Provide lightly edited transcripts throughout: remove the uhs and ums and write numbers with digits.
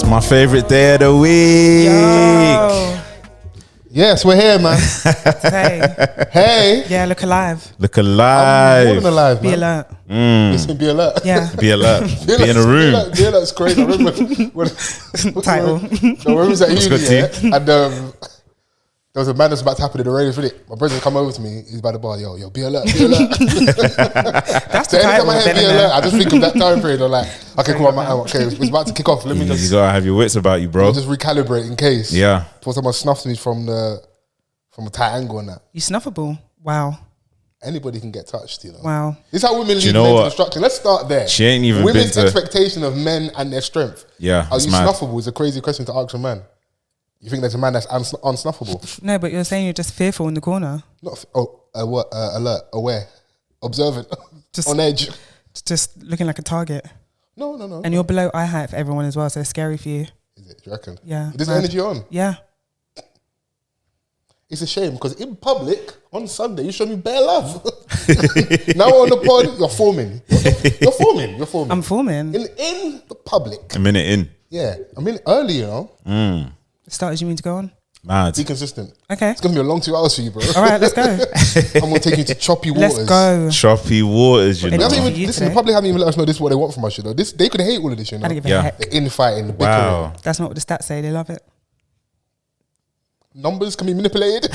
My favorite day of the week. Yo. Yes, we're here, man. Hey. Yeah, look alive. Look alive. I'm more than alive, Be man. alert. Listen, be alert. Yeah. Be alert. Be in a room. Be alert's crazy. I remember when Title. when we was at uni, good, yeah, and there was a man that's about to happen in the radio, innit? My brother come over to me. He's by the bar. Yo, be alert, be alert. That's So the anytime title. I hear be alert, I just think of that time period. I'm like, okay, cool, okay, it's about to kick off. Let me You just gotta have your wits about you, bro. just recalibrate in case. Yeah. Before someone snuffs me from a tight angle and that. You snuffable. Wow. Anybody can get touched, you know. Wow. This is how women lead know men to what? destruction. Let's start there. She ain't even Women's been to... expectation of men and their strength. Yeah, Are it's you mad. snuffable? Is a crazy question to ask a man. You think there's a man that's unsnuffable? No, but you're saying you're just fearful in the corner. Not alert, aware, observant, Just on edge. Just looking like a target. No. And you're below eye height for everyone as well, so it's scary for you. Is it? Do you reckon? Yeah. There's mad. energy on. Yeah. It's a shame because in public on Sunday you show me bare love. Now on the pod you're forming. You're forming. I'm forming. In the public. A minute in. Yeah, I mean early, you know. The starters you mean to go on? Mad. Be consistent. Okay. It's gonna be a long 2 hours for you, bro. All right, let's go. I'm gonna take you to choppy waters. Let's go. Choppy waters, you Well, know. They haven't For you even, listen, today. the public haven't even let us know this is what they want from us, you know. They could hate all of this, you know. I don't give a Yeah. heck. The infighting, the bickering. Wow. That's not what the stats say. They love it. Numbers can be manipulated.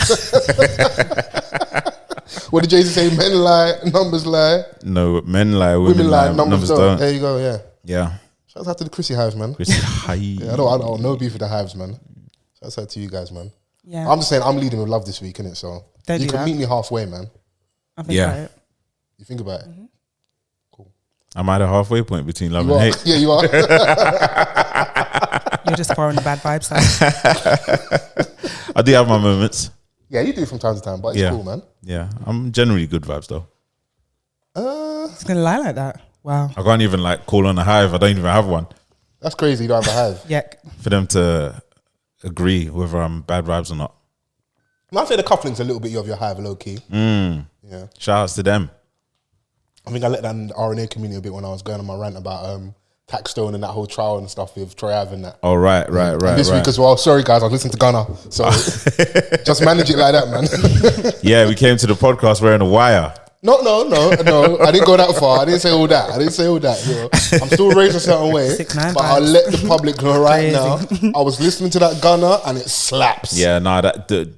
What did Jay-Z say? Men lie, numbers lie. No, men lie, women Women lie, lie, numbers don't. don't. There you go, yeah. Yeah. Shout out to the Chrissy Hives, man. Chrissy, hi. Yeah, I don't no beef with the Hives, man. Shout out to you guys, man. Yeah. I'm just saying I'm leading with love this week, innit? So Don't you do can that. meet me halfway, man. I think Yeah. about it. You think about it. I'm at a halfway point between love You and are. hate. Yeah, you are. You're just far on the bad vibe side. I do have my moments. Yeah, you do from time to time, but it's Yeah. cool, man. Yeah. I'm generally good vibes though. It's gonna lie like that. Wow. I can't even like call on a hive. I don't even have one That's crazy. You don't have a hive. Yeah. for them to agree whether I'm bad vibes or not. I'd say the coupling's a little bit of your hive, low key. Yeah. Shout outs to them. I think I let down the RNA community a bit when I was going on my rant about Taxstone and that whole trial and stuff with Troy Ave and that. Oh, right. And this week as well. Sorry, guys, I was listening to Gunna. So just manage it like that, man. Yeah, we came to the podcast wearing a wire. No. I didn't go that far. I didn't say all that. You know. I'm still raised a certain way. 6ix9ine But I'll vibes. let the public know right Crazy. now. I was listening to that Gunna and it slaps. Yeah, nah, that the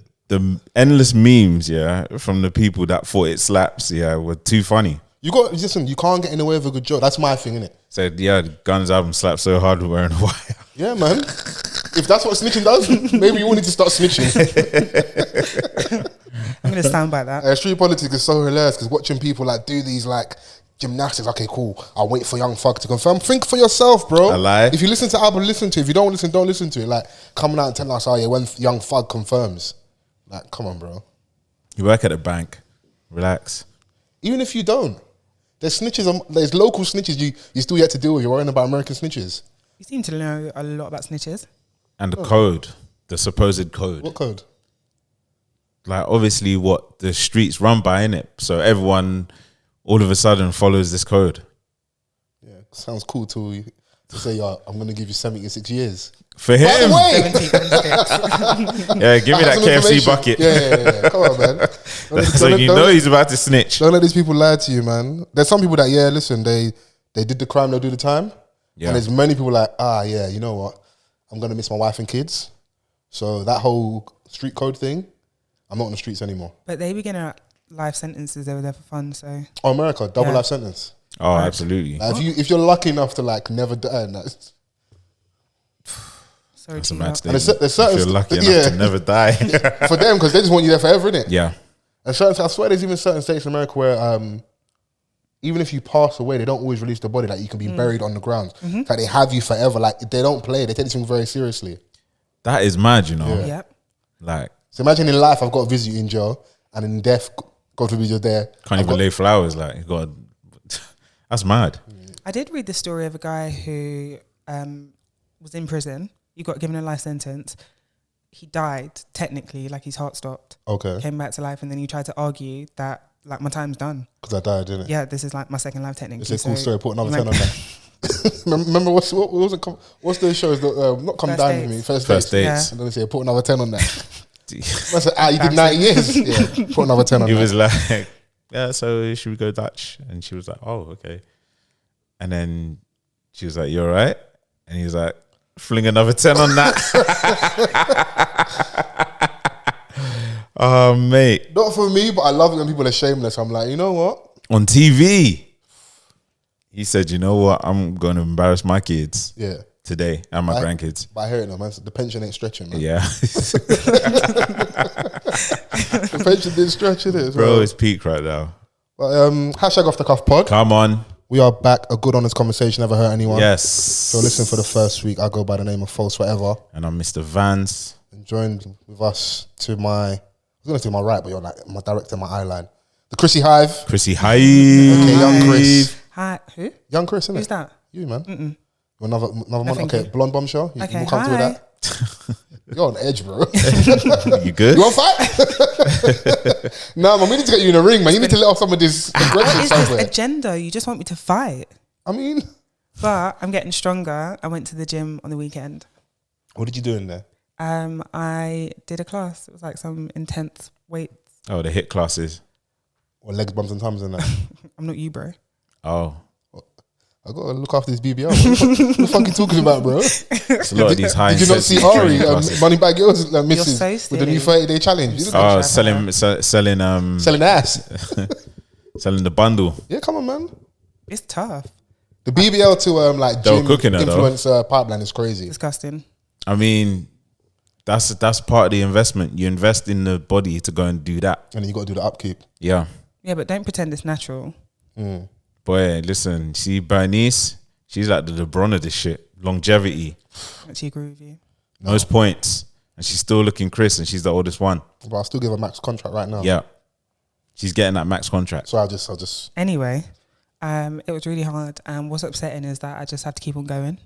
endless memes, yeah, from the people that thought it slaps, yeah, were too funny. You can't get in the way of a good joke. That's my thing, innit? Said, yeah, the Guns album slapped so hard we're wearing a wire. Yeah, man. If that's what snitching does, maybe you all need to start snitching. I'm gonna stand by that. Street politics is so hilarious because watching people like do these like gymnastics. Okay, cool. I'll wait for Young Thug to confirm. Think for yourself, bro. A lie. If you listen to the album, listen to it. If you don't listen, don't listen to it. Like coming out and telling us, oh yeah, when Young Thug confirms. Like, come on, bro. You work at a bank. Relax. Even if you don't, there's snitches. There's local snitches you still yet to deal with. You're worrying about American snitches. You seem to know a lot about snitches. And the code, the supposed code. What code? Like, obviously, what the streets run by, innit? So everyone all of a sudden follows this code. Yeah, sounds cool to say, I'm going to give you 76 years. For By the him, way, yeah, give me that some KFC information. bucket. Yeah. Come on, man. So you know he's about to snitch. Don't let these people lie to you, man. There's some people that, listen, they did the crime, they'll do the time. Yeah. And there's many people like, you know what? I'm going to miss my wife and kids. So that whole street code thing, I'm not on the streets anymore. But they begin at life sentences over there for fun, so Oh, America, double Yeah. life sentence. Oh, absolutely. Like, if you're lucky enough to like never die, that's sorry That's to a you. mad lot. statement. there's certain If you're lucky st- enough yeah. to never die. for them because they just want you there forever, innit? Yeah. And certain, I swear there's even certain states in America where even if you pass away, they don't always release the body. Like you can be buried on the ground. Like they have you forever. Like they don't play. They take this thing very seriously. That is mad, you know. Yeah. Yep. Like, So imagine in life I've got to visit you in jail, and in death, God forbid you're there. can't even lay flowers. Like, you got that's mad. I did read the story of a guy who was in prison. He got given a life sentence. He died technically, like his heart stopped. Okay. Came back to life, and then he tried to argue that like my time's done. Because I died, didn't it? Yeah, this is like my second life technically. It's a cool so story. Put another he 10 went- on that. Remember what's the shows that not come First down Dates. with me? First First dates. dates. And then say put another 10 on that. I said, you did 90 years. Yeah, put another 10 on He that. was like, yeah, so should we go Dutch? And she was like, oh, okay. And then she was like, you all right? And he was like, fling another 10 on that. Oh, mate. Not for me, but I love it when people are shameless. I'm like, you know what? On TV, he said, you know what? I'm going to embarrass my kids Yeah. today and my grandkids. But I hear it now, man. The pension ain't stretching, man. Yeah. The pension didn't stretch, it is. Bro, it's peak right now. But, hashtag off the cuff pod. Come on. We are back. A good, honest conversation. Never hurt anyone. Yes. So listen for the first week. I go by the name of Fols Forever. And I'm Mr. Vans. And joined with us to my, I was going to say my right, but you're like my director, my eye line. The Chrissy Hive. Chrissy Hive. Okay, young Chris. Hi, who? Young Chris, isn't Who's it? that? You, man. You're another one. thank Okay, you. blonde bombshell. You Okay, more comfortable hi. with that? You're on edge, bro. You good? You want to fight? Nah, man, we need to get you in a ring, man. You need to let off some of this aggression What is somewhere. this agenda? You just want me to fight? I mean, But I'm getting stronger. I went to the gym on the weekend. what did you do in there? I did a class. It was like some intense weight. Oh, the hit classes. Or legs, bumps, and thumbs and that? I'm not you, bro. Oh. I got to look after this BBL. What the fuck you talking about, bro? It's a lot of these high Did you not see intensity Ari, training classes. Money Bag Girls, misses so with the new silly. 30-day challenge? You didn't Oh, Selling selling ass. selling the bundle. Yeah, come on, man. It's tough. The BBL to like They were gym cooking her, though. influencer pipeline is crazy. Disgusting. I mean, that's part of the investment. You invest in the body to go and do that. And then you got to do the upkeep. Yeah. Yeah, but don't pretend it's natural. Boy, listen, see Bernice, she's like the LeBron of this shit. Longevity, Actually agree with you. most points. And she's still looking Chris and she's the oldest one. But I'll still give her max contract right now. Yeah. She's getting that max contract. So I'll just. Anyway, it was really hard. And what's upsetting is that I just had to keep on going.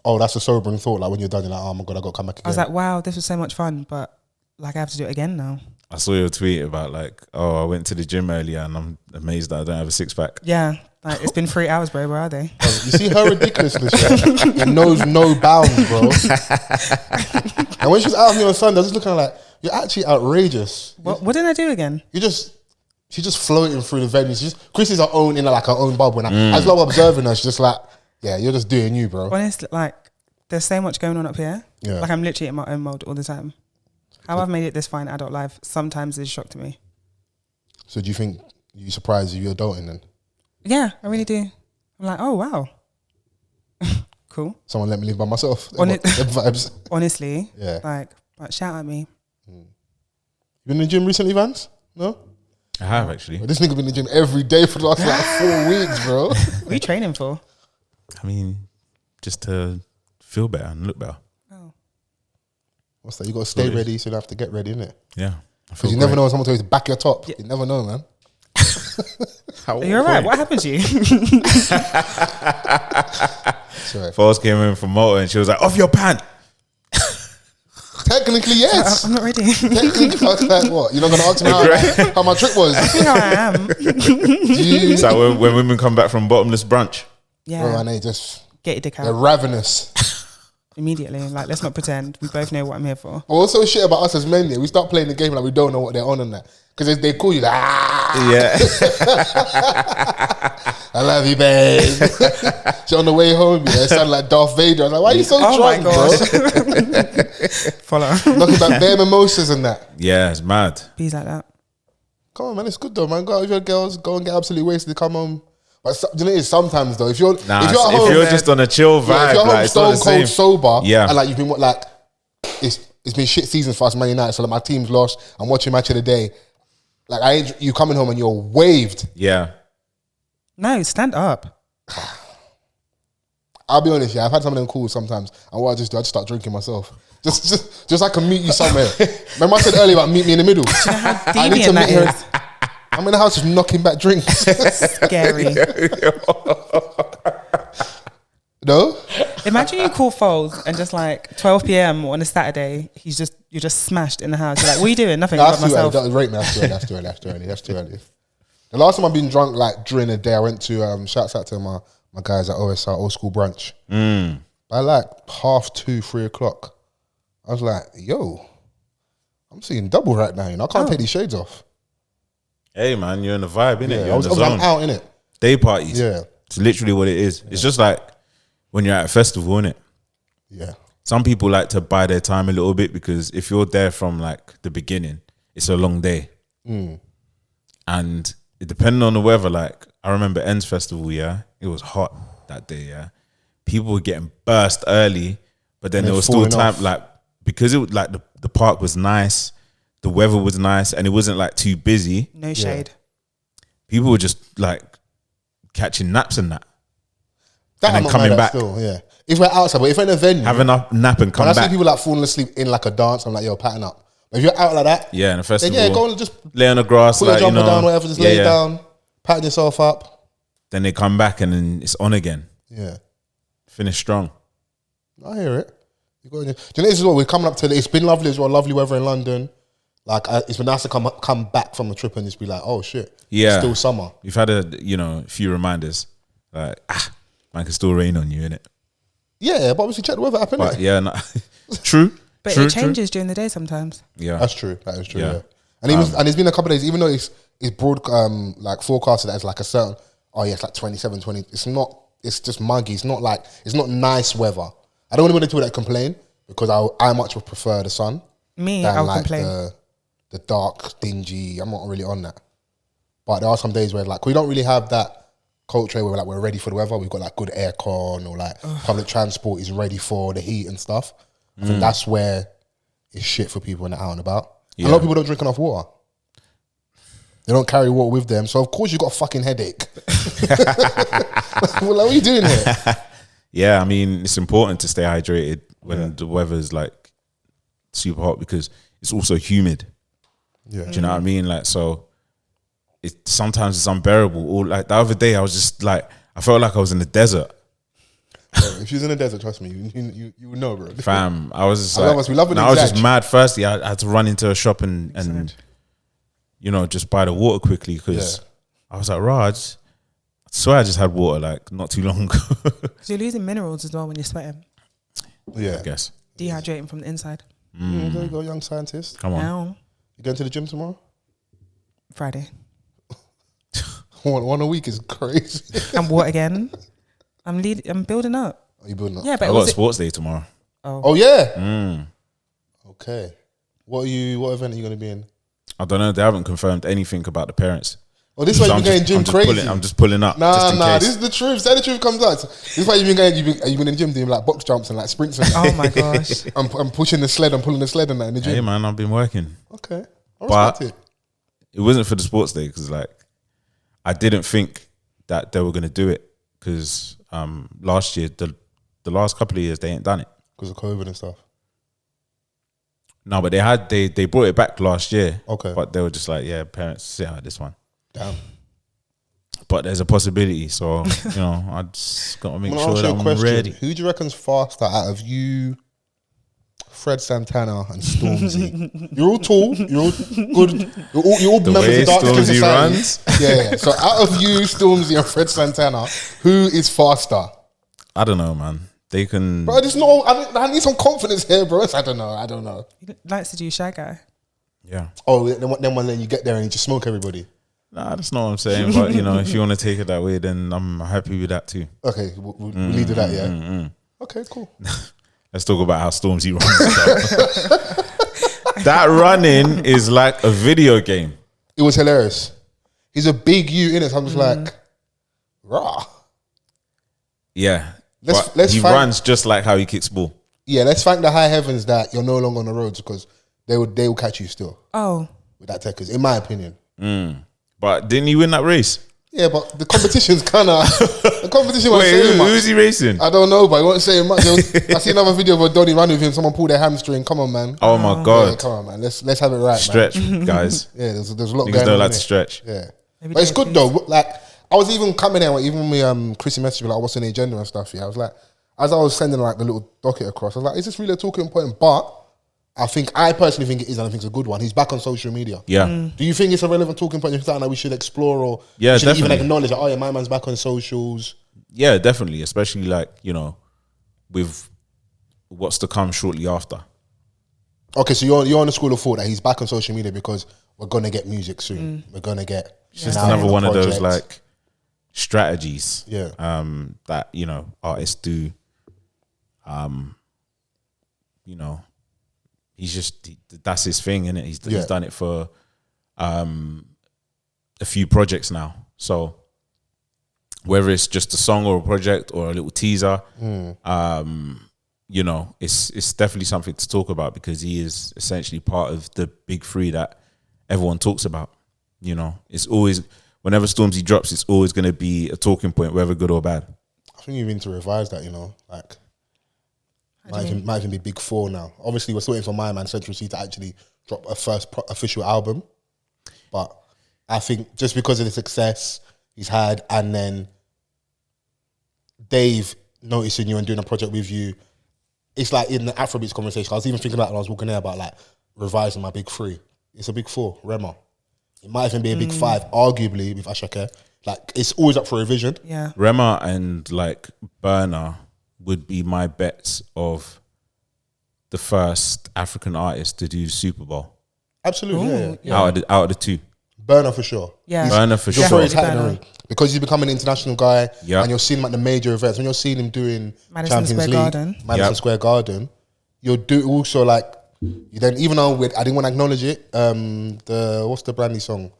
Oh, that's a sobering thought. Like when you're done, you're like, oh my God, I got to come back again. I was like, wow, this was so much fun. But like, I have to do it again now. I saw your tweet about like, oh, I went to the gym earlier and I'm amazed that I don't have a six pack. Yeah. Like, it's been 3 hours, bro. Where are they? You see her ridiculousness, yeah? It knows no bounds, bro. And when she was out of me on Sunday, I was just looking at her like, you're actually outrageous. What did I do again? She's just floating through the venue. Chris is her own, like her own bubble. And I just love observing her. She's just like, yeah, you're just doing you, bro. Honestly, like, there's so much going on up here. Yeah. Like, I'm literally in my own mode all the time. How I've made it this far in adult life sometimes is a shock to me. So do you think you surprised you're adulting then? Yeah, I really do. I'm like, oh, wow. Cool. Someone let me live by myself. On Them it- vibes. Honestly. Yeah. Like, shout at me. You been in the gym recently, Vans? No? I have actually. This nigga been in the gym every day for the last like 4 weeks, bro. What are you training for? I mean, just to feel better and look better. Oh. What's that? You got to stay ready, so you don't have to get ready, innit? Yeah. Because you never know when someone tells you to back your top. You never know, man. Are you all right? What happened to you? Sorry. Fols came in from Malta and she was like, off your pant. Technically, yes. I'm not ready. Technically, I was like, what? You're not going to ask me how my trip was? You know I am. It's like when women come back from bottomless brunch. Yeah. Bro, and they just, Get your dick they're out ravenous. immediately. Like, let's not pretend. We both know what I'm here for. Also, shit about us as men, yeah, we start playing the game like we don't know what they're on and that. Because they call you like, Yeah. I love you, babe. So on the way home, yeah, it sounded like Darth Vader. I was like, why are you so drunk, bro? Follow. Knocking back bare mimosas and that. Yeah, it's mad. Bees like that. Come on, man, it's good though, man. Go out with your girls, go and get absolutely wasted, come home. But you know, it is sometimes though. If you're Nah, if you're at home, if you're just on a chill vibe, if you're home like, it's not stone the cold same. sober, Yeah. and like you've been like, it's been shit seasons for us, Man United. So like my team's lost. I'm watching match of the day. Like you coming home and you're waved. Yeah. No, stand up. I'll be honest, yeah, I've had some of them calls sometimes, and what I just do, I just start drinking myself. Just I can meet you somewhere. Remember I said earlier about meet me in the middle. I need to Deviant meet her. that is. I'm in the house just knocking back drinks. Scary. No? Imagine you call Fols and just like 12 p.m. on a Saturday, you're just smashed in the house. You're like, what are you doing? Nothing. That's About too early. myself. That was right, man. That's too early. The last time I've been drunk like during the day, I went to shouts out to my my guys at OSR, Old School Brunch. Mm. By like 2:30, 3 o'clock, I was like, yo, I'm seeing double right now. You know, I can't take these shades off. Hey man, you're in the vibe, innit? Yeah, You're in the I'm zone. out in it. Day parties. Yeah, It's literally what it is. It's just like when you're at a festival, innit? yeah. Some people like to buy their time a little bit because if you're there from like the beginning, it's a long day. And it, depending on the weather, like I remember Ends Festival, yeah, it was hot that day, yeah. People were getting burst early, but then there was still time, like because it was like the park was nice, the weather was nice, and it wasn't like too busy. No shade. People were just like catching naps and that. That And I'm then not coming mad at back. still, yeah. If we're outside, but if we're in a venue, Having a nap and come when I see back. people like falling asleep in like a dance, I'm like, yo, pattern up. But if you're out like that, Yeah, in a then festival. yeah, go and just lay on the grass, put like, your you jumper know, down, whatever, just lay down, pattern yourself up. Then they come back and then it's on again. Yeah. Finish strong. I hear it. You got, do you know, this is what we're coming up to. It's been lovely as well, lovely weather in London. Like, it's been nice to come back from the trip and just be like, oh shit, Yeah. it's still summer. You've had a few reminders. Like, man can still rain on you, innit? Yeah, but obviously check the weather app, innit? But yeah, no. True. But true, it changes during the day sometimes. Yeah. That's true. That is true. Yeah. Yeah. And it's been a couple of days, even though it's broad like forecasted as like a certain, oh yeah, it's like 27, 20. It's not. It's just muggy. It's not nice weather. I don't want to do that complain because I much would prefer the sun. Me, than I'll like complain. the dark, dingy. I'm not really on that. But there are some days where like we don't really have that culture where like we're ready for the weather. We've got like good aircon or like public transport is ready for the heat and stuff. I think that's where it's shit for people when they're out and about. Yeah. A lot of people don't drink enough water. They don't carry water with them, so of course you got a fucking headache. Well, what are you doing here? Yeah, I mean, it's important to stay hydrated when the weather's like super hot because it's also humid. Yeah. Do you know what I mean? Like, so sometimes it's unbearable. Or like the other day, I was just like, I felt like I was in the desert. Bro, if you was in the desert, trust me, you would know, bro. Fam, I was just I like, love us. We love it I was exact. just mad. Firstly, I had to run into a shop and just buy the water quickly because I was like, Raj, I swear I just had water like not too long ago. So you're losing minerals as well when you're sweating. Yeah. I guess. Dehydrating from the inside. There you go, young scientist. Come on. Now, You going to the gym tomorrow? Friday. One a week is crazy. And what again? I'm building up. Are you building up? Yeah, but I got a sports day tomorrow. Oh yeah. Okay. What event are you going to be in? I don't know. They haven't confirmed anything about the parents. Oh, this is why So you've been going gym crazy. I'm just pulling up. just in Nah, case. this is the truth. Say the truth comes out. This is why you've been going. Are you been in the gym doing like box jumps and like sprints and Oh my gosh. I'm pushing the sled. I'm pulling the sled and that in the gym. Hey man, I've been working. Okay, I But respect it. it wasn't for the sports day because like I didn't think that they were gonna do it because last year the last couple of years they ain't done it. Because of COVID and stuff. No, but they brought it back last year. Okay. But they were just like, yeah, parents sit out this one. Damn. But there's a possibility, so I just gotta make I'm sure gonna ask that you a I'm question. ready. Who do you reckon's faster out of you, Fred Santana, and Stormzy? You're all tall. You're all good. You're all The members way of Dark Skin Stormzy Society. runs. Yeah. So out of you, Stormzy, and Fred Santana, who is faster? I don't know, man. They can. Bro, there's no. I need some confidence here, bro. I don't know. He likes to do Shy Guy. Yeah. Oh, then when you get there and you just smoke everybody. Nah, that's not what I'm saying. But if you want to take it that way, then I'm happy with that too. Okay, we'll leave it at that, yeah? Okay, cool. Let's talk about how Stormzy runs. That running is like a video game. It was hilarious. He's a big you in it, so I'm just like, rah. Yeah. Let's he find- runs just like how he kicks ball. Yeah, let's thank the high heavens that you're no longer on the roads because they will catch you still Oh. with that techers, in my opinion. But didn't he win that race? Yeah, but the competition's kind of the competition. Wait, Saying much. who's he racing? I don't know, but he wasn't saying much. I see another video of a Donny run with him. Someone pulled their hamstring. Come on, man. Oh my Yeah, God. come on, man. Let's have it right, Stretch, man. guys. Yeah, there's a lot Niggas going don't on. like innit? to stretch. Yeah, Maybe but it's do it, good though. Like I was even coming here, even when Chrissy messaged me like, "What's on the agenda and stuff?" Yeah, I was like, as I was sending like the little docket across, I was like, "Is this really a talking point?" But I personally think it is, and I think it's a good one. He's back on social media. Yeah. Do you think it's a relevant talking point? Is something that we should explore, or Yeah, we should even definitely. acknowledge that? Oh yeah, my man's back on socials. Yeah, definitely, especially like, you know, with what's to come shortly after. Okay, so you're on the school of thought that he's back on social media because we're gonna get music soon. We're gonna get. It's just another one of those like strategies, that, you know, artists do. You know, that's his thing, isn't it? He's done it for a few projects now. So whether it's just a song or a project or a little teaser, you know, it's definitely something to talk about because he is essentially part of the big three that everyone talks about. You know, it's always, whenever Stormzy drops, it's always going to be a talking point, whether good or bad. I think you need to revise that, you know, like might even be Big Four now. Obviously, we're still waiting for my man Central C to actually drop a first official album, but I think just because of the success he's had, and then Dave noticing you and doing a project with you, it's like in the Afrobeats conversation. I was even thinking about when I was walking there about like revising my Big Three. It's a Big Four, Rema. It might even be a Big Five, arguably with Asake. Like it's always up for revision. Yeah, Rema and like Burner would be my bets of the first African artist to do Super Bowl. Absolutely, yeah. Out of the two. Burner for sure. Yeah. Burner for Just sure. for his hat in the ring. Because he's become an international guy, Yeah. and you're seeing him at the major events. When you're seeing him doing Madison Champions Square League, Garden. Madison Yep. Square Garden, you'll do also like, you then, even though I didn't want to acknowledge it, what's the Brandy song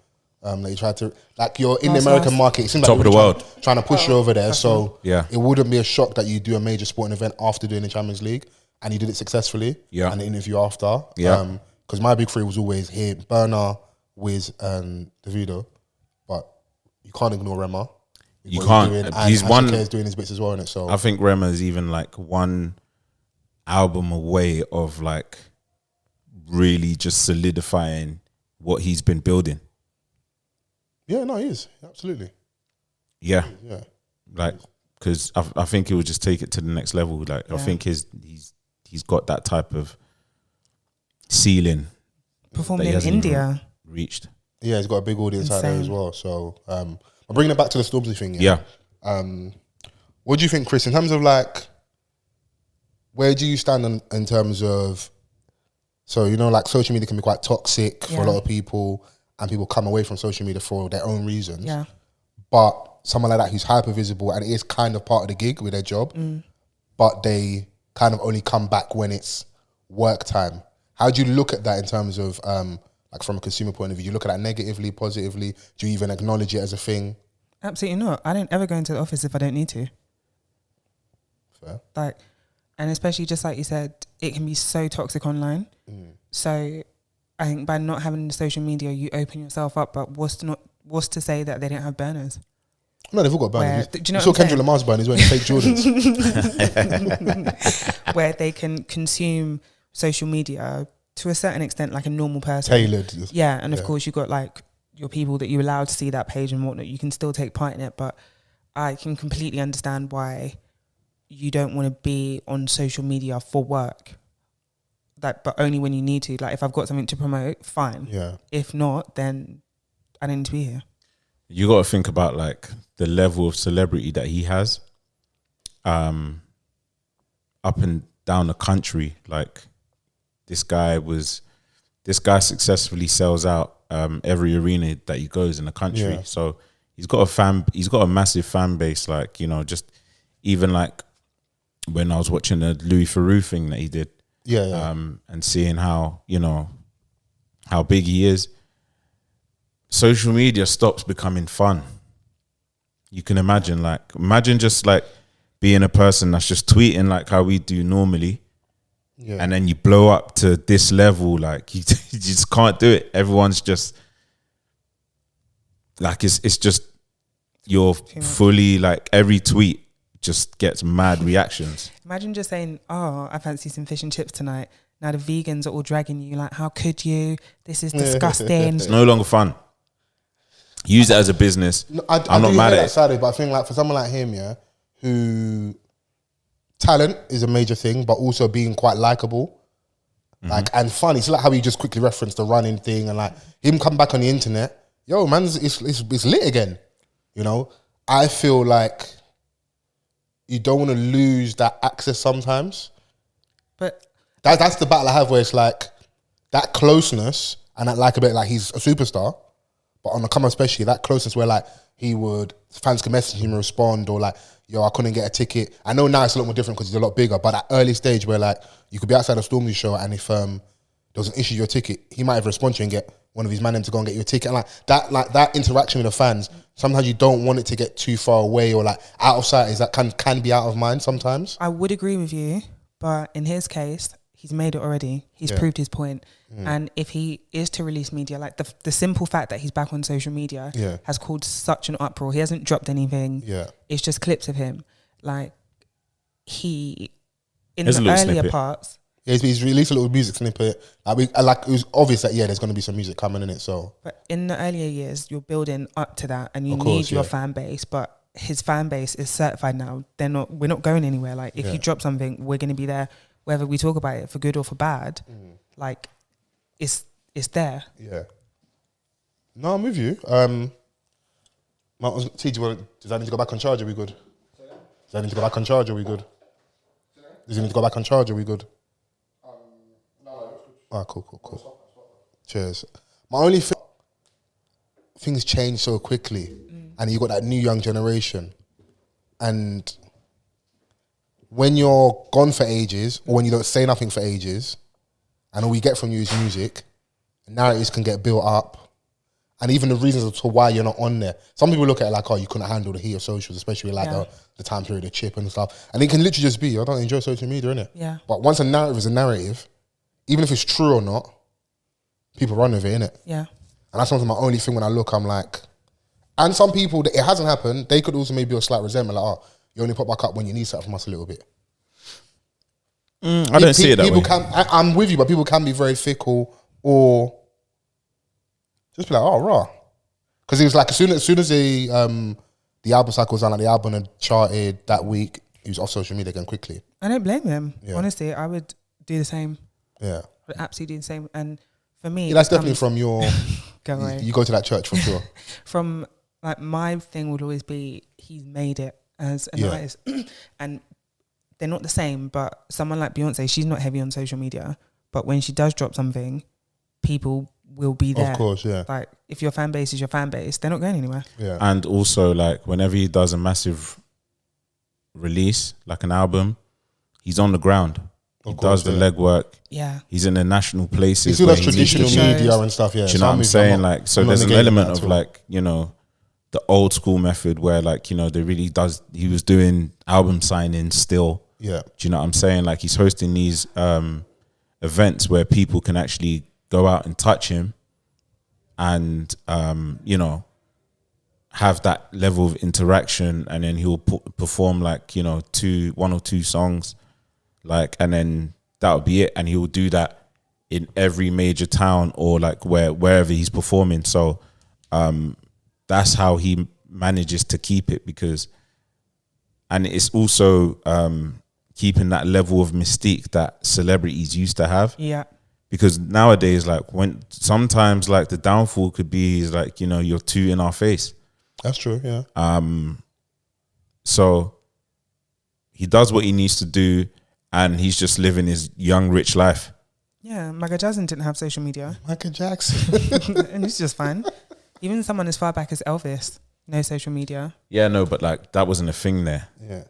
that you tried to, like, you're in the American market, it seems like Top of the world. trying to push you over there. So Yeah. it wouldn't be a shock that you do a major sporting event after doing the Champions League, and you did it successfully. Yeah. And the interview after. Yeah. Because my Big Three was always here, Burner, Wiz, and Davido. But you can't ignore Rema. You can't. He's one. He's doing his bits as well in it. So I think Rema is even like one album away of like really just solidifying what he's been building. yeah, no, he is absolutely. Yeah, Yeah, like because I think he would just take it to the next level. Like I think he's got that type of ceiling performed that he in hasn't even India. reached. yeah, he's got a big audience out there as Insane. well. So I'm bringing it back to the Stormzy thing. Yeah. What do you think, Chris? In terms of like, where do you stand in terms of? So you know, like social media can be quite toxic for a lot of people, and people come away from social media for their own reasons. Yeah. But someone like that who's hyper visible and it is kind of part of the gig with their job, but they kind of only come back when it's work time. How do you look at that in terms of like from a consumer point of view? Do you look at that negatively, positively? Do you even acknowledge it as a thing? Absolutely not. I don't ever go into the office if I don't need to. Fair. Like, and especially just like you said, it can be so toxic online. So I think by not having the social media, you open yourself up. But what's to say that they don't have burners? No, they've all got burners. Do you know saw what I'm Kendrick Lamar's burn. He's wearing fake Jordans. Where they can consume social media to a certain extent like a normal person. Tailored. Yeah, and of course you got like your people that you're allowed to see that page and whatnot. You can still take part in it, but I can completely understand why you don't want to be on social media for work. Like, but only when you need to. Like, if I've got something to promote, fine. Yeah. If not, then I don't need to be here. You got to think about like the level of celebrity that he has, up and down the country. Like this guy successfully sells out every arena that he goes in the country. Yeah. So he's got a massive fan base. Like, you know, just even like when I was watching the Louis Theroux thing that he did, and seeing how, you know, how big he is. Social media stops becoming fun. You can imagine just like being a person that's just tweeting like how we do normally, and then you blow up to this level. Like you just can't do it. Everyone's just like it's just you're fully like every tweet just gets mad reactions. Imagine just saying, "Oh, I fancy some fish and chips tonight." Now the vegans are all dragging you like, "How could you? This is disgusting." It's no longer fun. Use it as a business. No, I'm not mad at it. Side, but I think like for someone like him, who talent is a major thing, but also being quite likable, like and funny. It's like how you just quickly referenced the running thing and like him come back on the internet. Yo, man, it's lit again. You know, I feel like you don't want to lose that access sometimes. But That's the battle I have, where it's like that closeness and that like a bit like he's a superstar, but on the come especially that closeness where like fans can message him and respond, or like, yo, I couldn't get a ticket. I know now it's a lot more different because he's a lot bigger, but that early stage where like you could be outside a Stormzy show and if there was an issue with your ticket, he might have responded to you and get one of his man to go and get you a ticket. And like that interaction with the fans, sometimes you don't want it to get too far away or like out of sight. Is that can be out of mind sometimes. I would agree with you, but in his case, he's made it already. He's proved his point. And if he is to release media, like the simple fact that he's back on social media has caused such an uproar. He hasn't dropped anything. Yeah. It's just clips of him. Like in There's the a earlier little snippet. parts. Yeah, he's released a little music snippet. Like it was obvious that there's going to be some music coming in it. So, But in the earlier years, you're building up to that, and you Of course, need your yeah. fan base. But his fan base is certified now. We're not going anywhere. Like if you drop something, we're going to be there, whether we talk about it for good or for bad. Like it's there. yeah. No, I'm with you. Does I need to go back on charge? Are we good? Does I need to go back on charge? Are we good? Does he need to go back on charge? Are we good? Ah, cool. Cheers. My only things change so quickly, and you got that new young generation, and when you're gone for ages, or when you don't say nothing for ages, and all we get from you is music, narratives can get built up, and even the reasons as to why you're not on there. Some people look at it like, oh, you couldn't handle the heat of socials, especially like the time period of Chip and stuff, and it can literally just be, I don't enjoy social media, innit? Yeah. But once a narrative is a narrative, even if it's true or not, people run with it, innit? Yeah. And that's something, my only thing when I look, I'm like, and some people, it hasn't happened, they could also maybe be a slight resentment, like, oh, you only pop back up when you need something from us a little bit. I don't see it that people way. I'm with you, but people can be very fickle or just be like, oh, raw. Because it was like, as soon as the album cycle was on, like the album had charted that week, he was off social media again quickly. I don't blame him. Yeah. Honestly, I would do the same. Yeah. I would absolutely do the same. And for me, Yeah, that's definitely from your, go away. you go to that church for sure. From like my thing would always be he's made it as an artist, and they're not the same. But someone like Beyonce, she's not heavy on social media, but when she does drop something, people will be there. Of course, yeah. Like if your fan base is your fan base, they're not going anywhere. Yeah. And also, like, whenever he does a massive release, like an album, he's on the ground. He does the legwork. Yeah. He's in the national places. He still where does he needs to traditional be. media and stuff, yeah. Do you know what I'm saying? Like, so there's an element of like, you know, the old school method where like, you know, he was doing album signings still. Yeah. Do you know what I'm saying? Like he's hosting these events where people can actually go out and touch him and, you know, have that level of interaction, and then he'll perform like, you know, one or two songs, like, and then that'll be it. And he will do that in every major town or like wherever he's performing. So that's how he manages to keep it, and it's also keeping that level of mystique that celebrities used to have. Yeah. Because nowadays, like when sometimes like the downfall could be is like, you know, you're too in our face. That's true, yeah. So he does what he needs to do, and he's just living his young, rich life. Yeah, Michael Jackson didn't have social media. Michael Jackson. And it's just fine. Even someone as far back as Elvis, no social media. Yeah, no, but like that wasn't a thing there. Yeah.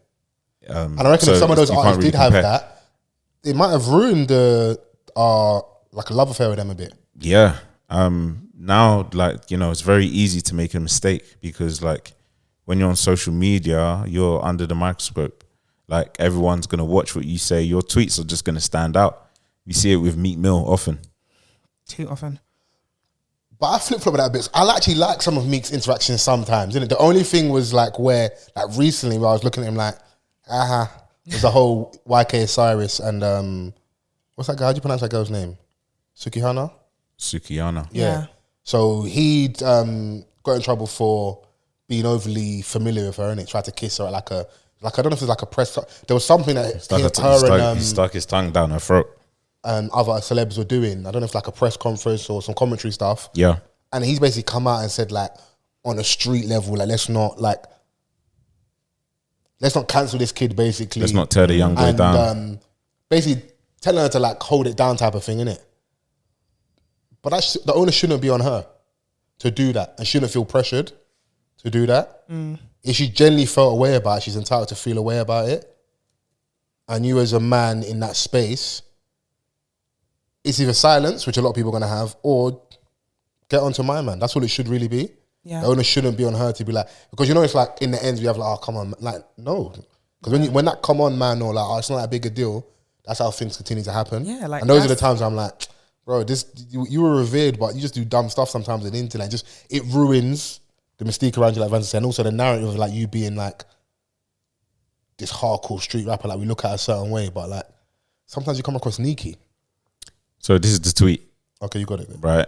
And I reckon if some of those artists did have that, it might have ruined like a love affair with them a bit. Yeah. Now, like, you know, it's very easy to make a mistake because like when you're on social media, you're under the microscope. Like everyone's going to watch what you say. Your tweets are just going to stand out. We see it with Meek Mill often. Too often. But I flip-flop with that a bit. I actually like some of Meek's interactions sometimes, innit? The only thing was like where, like recently where I was looking at him like, there's the whole YK Osiris and what's that guy? How do you pronounce that girl's name? Sukihana? Yeah. So he'd got in trouble for being overly familiar with her, and it tried to kiss her at like I don't know if it's like a press. There was something that he stuck his tongue down her throat. And other celebs were doing. I don't know if like a press conference or some commentary stuff. Yeah. And he's basically come out and said like on a street level, like let's not like let's not cancel this kid, basically. Let's not tear the young boy down. Basically telling her to like hold it down type of thing, innit? But the onus shouldn't be on her to do that and shouldn't feel pressured to do that. If she genuinely felt a way about it, she's entitled to feel a way about it. And you as a man in that space, it's either silence, which a lot of people are going to have, or get onto my man. That's all it should really be. Yeah. The onus shouldn't be on her to be like, because you know it's like in the end we have like, oh, come on. Like, no. Because when that come on, man, or like, oh, it's not that big a deal, that's how things continue to happen. Yeah, like, and those are the times I'm like, bro, you were revered, but you just do dumb stuff sometimes on the internet. It ruins the mystique around you, like Vans said, and also the narrative of like you being like this hardcore street rapper. Like we look at a certain way, but like sometimes you come across sneaky. So this is the tweet. Okay, you got it. Right.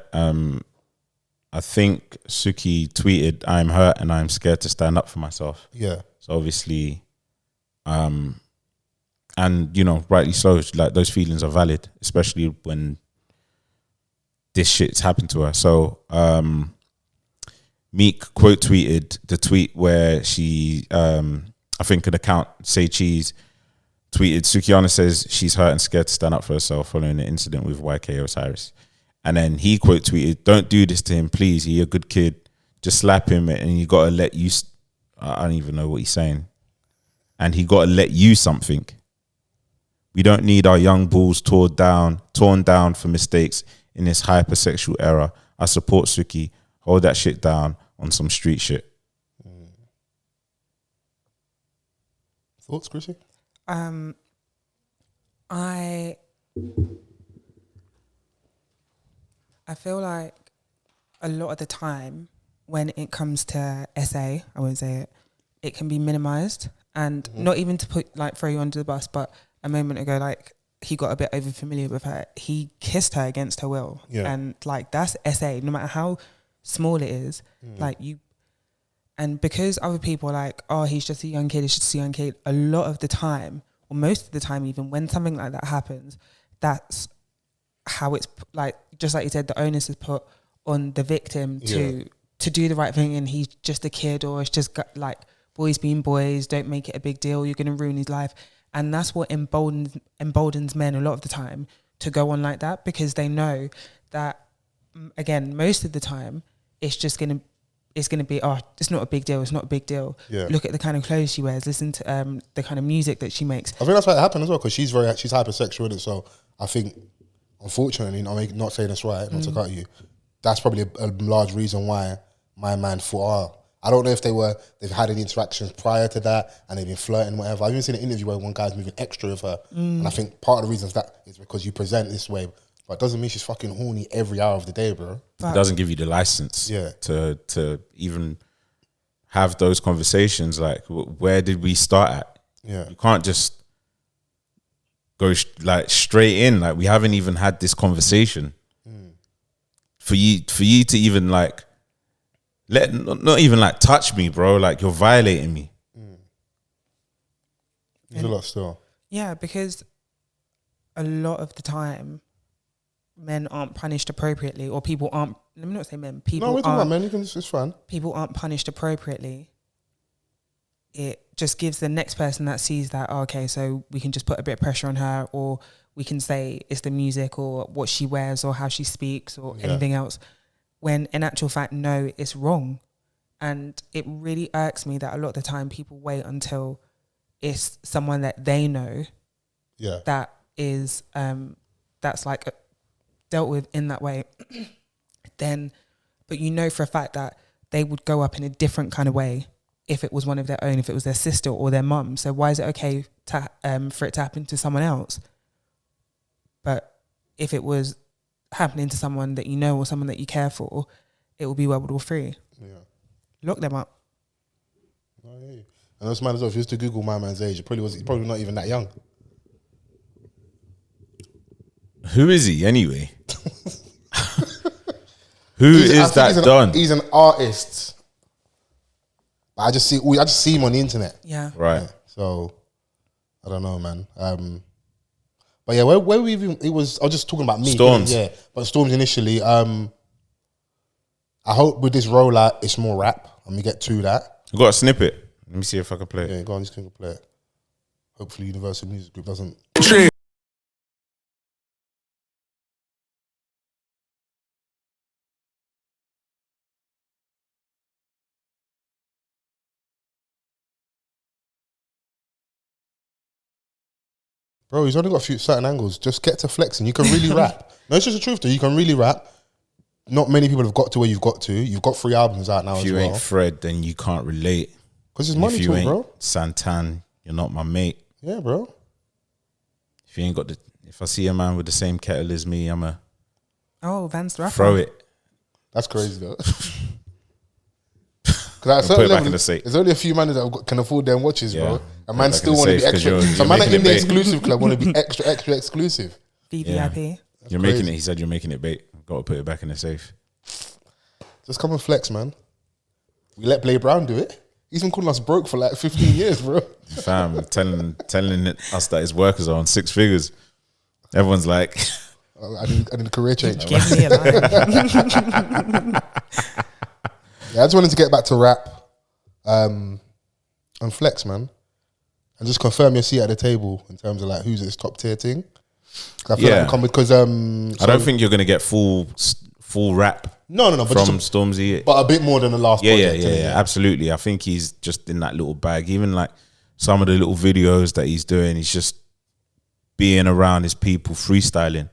I think Suki tweeted, "I'm hurt and I'm scared to stand up for myself." Yeah. So obviously, and you know, rightly so. Like those feelings are valid, especially when this shit's happened to her. So Meek quote tweeted the tweet where she, I think an account, Say Cheese, tweeted, Sukiana says she's hurt and scared to stand up for herself following the incident with YK Osiris. And then he quote tweeted, "Don't do this to him, please. He's a good kid. Just slap him and you got to let you..." I don't even know what he's saying. And he got to let you something. We don't need our young bulls torn down for mistakes in this hypersexual era. I support Suki. Hold that shit down on some street shit. Thoughts, Chrissy? I feel like a lot of the time when it comes to SA, I won't say it can be minimized, and not even to throw you under the bus, but a moment ago, like, he got a bit over familiar with her. He kissed her against her will. Yeah. And like, that's SA, no matter how small it is, like and because other people are like, oh, he's just a young kid, he's just a young kid, a lot of the time, or most of the time even, when something like that happens, that's how it's like, just like you said, the onus is put on the victim to do the right thing, and he's just a kid, or it's just like boys being boys, don't make it a big deal, you're going to ruin his life. And that's what emboldens men a lot of the time to go on like that, because they know that, again, most of the time it's just going to be, oh, it's not a big deal, it's not a big deal. Yeah. Look at the kind of clothes she wears, listen to the kind of music that she makes. I think that's why it happened as well, because she's hypersexual in it. So I think, unfortunately, I'm not saying this right, not to cut you, that's probably a large reason why my man thought, I don't know if they've had any interactions prior to that and they've been flirting, whatever. I've even seen an interview where one guy's moving extra with her. And I think part of the reason that is because you present this way, but it doesn't mean she's fucking horny every hour of the day, bro. It doesn't give you the license to even have those conversations. Like, where did we start at? Yeah. You can't just go straight in. Like, we haven't even had this conversation. For you to even like, not even like touch me, bro. Like, you're violating me. There's a lot still. Yeah, because a lot of the time, men aren't punished appropriately, or people aren't. Let me not say men. People. No, we're talking about men. It's fine. People aren't punished appropriately. It just gives the next person that sees that, oh, okay, so we can just put a bit of pressure on her, or we can say it's the music, or what she wears, or how she speaks, or anything else. When in actual fact, no, it's wrong. And it really irks me that a lot of the time people wait until it's someone that they know that is, that's like dealt with in that way. Then, but you know for a fact that they would go up in a different kind of way if it was one of their own, if it was their sister or their mum. So why is it okay for it to happen to someone else? But if it was happening to someone that you know or someone that you care for, it will be World War III. Yeah. Lock them up. Oh, yeah. And that's mad as well. If you used to Google my man's age, he's probably not even that young. Who is he anyway? He's an artist. I just see him on the internet. Yeah. Right. Yeah. So I don't know, man. But yeah, where we even, I was just talking about me. Storms. Yeah. But Storms initially, I hope with this rollout it's more rap and we get to that. You got a snippet. Let me see if I can play it. Yeah, go on, just can play it. Hopefully Universal Music Group doesn't. Bro, he's only got a few certain angles. Just get to flexing. You can really rap. No, it's just the truth though. You can really rap. Not many people have got to where you've got to. You've got 3 albums out now as well. If you ain't Fred, then you can't relate. Because it's money talk, bro. Santan, you're not my mate. Yeah, bro. If you ain't got if I see a man with the same kettle as me, I'm a Vans the rapper. throw it. That's crazy though. Because at a certain level, there's only a few man that can afford them watches, bro. And man still want to be extra. So man in the exclusive club want to be extra exclusive. VVIP. Yeah. You're making it. He said you're making it bait. Got to put it back in the safe. Just come and flex, man. We let Blade Brown do it. He's been calling us broke for like 15 years, bro. Fam, telling us that his workers are on 6 figures. Everyone's like, I need a career change. Give me a line. Yeah, I just wanted to get back to rap and flex, man. And just confirm your seat at the table in terms of like who's this top tier thing. I feel like because I don't think you're gonna get full rap. No, but from Stormzy, but a bit more than the last. Yeah, absolutely. I think he's just in that little bag. Even like some of the little videos that he's doing, he's just being around his people, freestyling.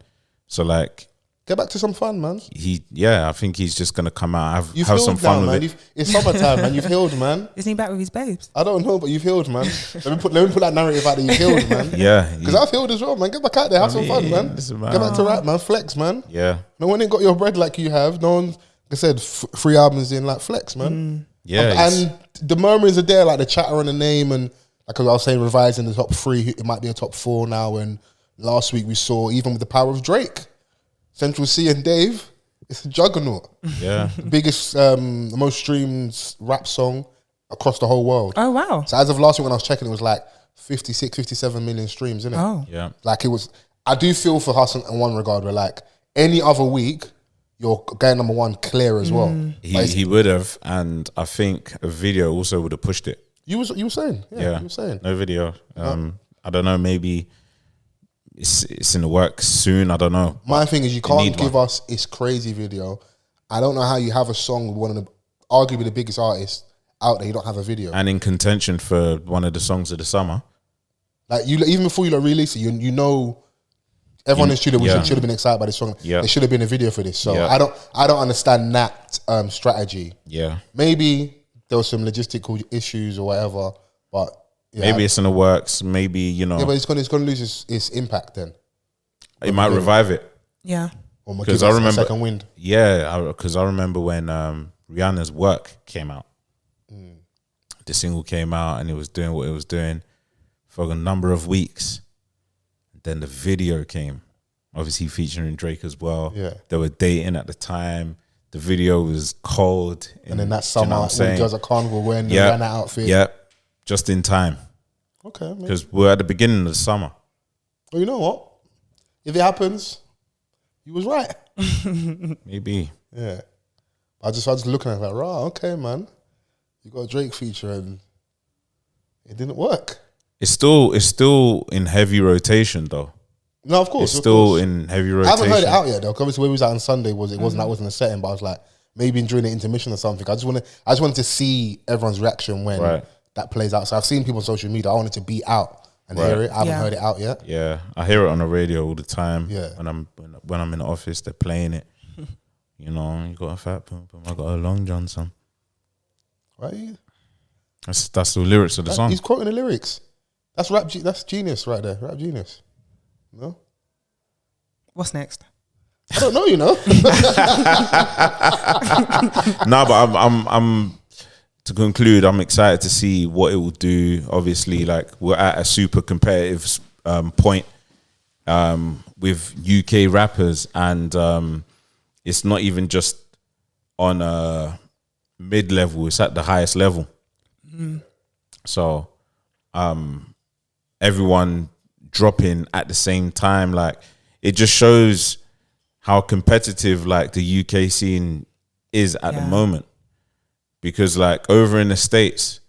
So like, get back to some fun, man. I think he's just gonna come out, have some fun with it. It's summertime, man. You've healed, man. Isn't he back with his babes? I don't know, but you've healed, man. Let me put that narrative out that you've healed, man. Yeah, because I've healed as well, man. Get back out there, have some fun, man. Get back to rap, man. Flex, man. Yeah. No one ain't got your bread like you have. No one, like I said, 3 albums in, like flex, man. Yeah, and the murmurings are there, like the chatter on the name, and like I was saying, revising the top 3, it might be a top 4 now. And last week we saw, even with the power of Drake, Central C and Dave, it's a juggernaut. Yeah. The biggest, the most streamed rap song across the whole world. Oh, wow. So as of last week when I was checking, it was like 56, 57 million streams, isn't it? Oh. Yeah. Like it was, I do feel for Hassan in one regard where like any other week, you're going number 1 clear as well. He would have, and I think a video also would have pushed it. You were saying? Yeah. You were saying. No video. I don't know, maybe it's in the works soon. I don't know. My thing is you can't give us this crazy video. I don't know how you have a song with one of the arguably the biggest artists out there, you don't have a video. And in contention for one of the songs of the summer. Like you, even before you release it, you know everyone in the studio should have been excited by this song. Yeah. There should have been a video for this. So I don't understand that strategy. Yeah. Maybe there was some logistical issues or whatever, but maybe it's in the works. Maybe, you know. Yeah, but it's gonna lose its impact then. It might revive it. Yeah. Because I remember second wind. Yeah, because I remember when Rihanna's Work came out. The single came out and it was doing what it was doing for a number of weeks. Then the video came, obviously featuring Drake as well. Yeah, they were dating at the time. The video was cold. And then that summer, all the girls at Carnival wearing the Rihanna outfit. Yeah, just in time. Okay, because we're at the beginning of the summer. Well, you know what? If it happens, you was right. Maybe. Yeah. I was looking at it like, right, okay, man. You got a Drake feature and it didn't work. It's still in heavy rotation though. No, of course. It's still in heavy rotation. I haven't heard it out yet though. Obviously, where we was out on Sunday wasn't a setting, but I was like, maybe during the intermission or something. I just wanted to see everyone's reaction when that plays out. So I've seen people on social media. I wanted to be out and hear it. I haven't heard it out yet. Yeah, I hear it on the radio all the time. Yeah, when I'm in the office, they're playing it. You know, you got a fat pum pum, I got a long john, son. Right. That's the lyrics of the song. He's quoting the lyrics. That's rap. That's genius right there. Rap genius. No. What's next? I don't know. You know. No, but I'm. To conclude, I'm excited to see what it will do. Obviously, like we're at a super competitive point with UK rappers, and it's not even just on a mid level; it's at the highest level. So, everyone dropping at the same time, like it just shows how competitive like the UK scene is at the moment. Because like over in the States,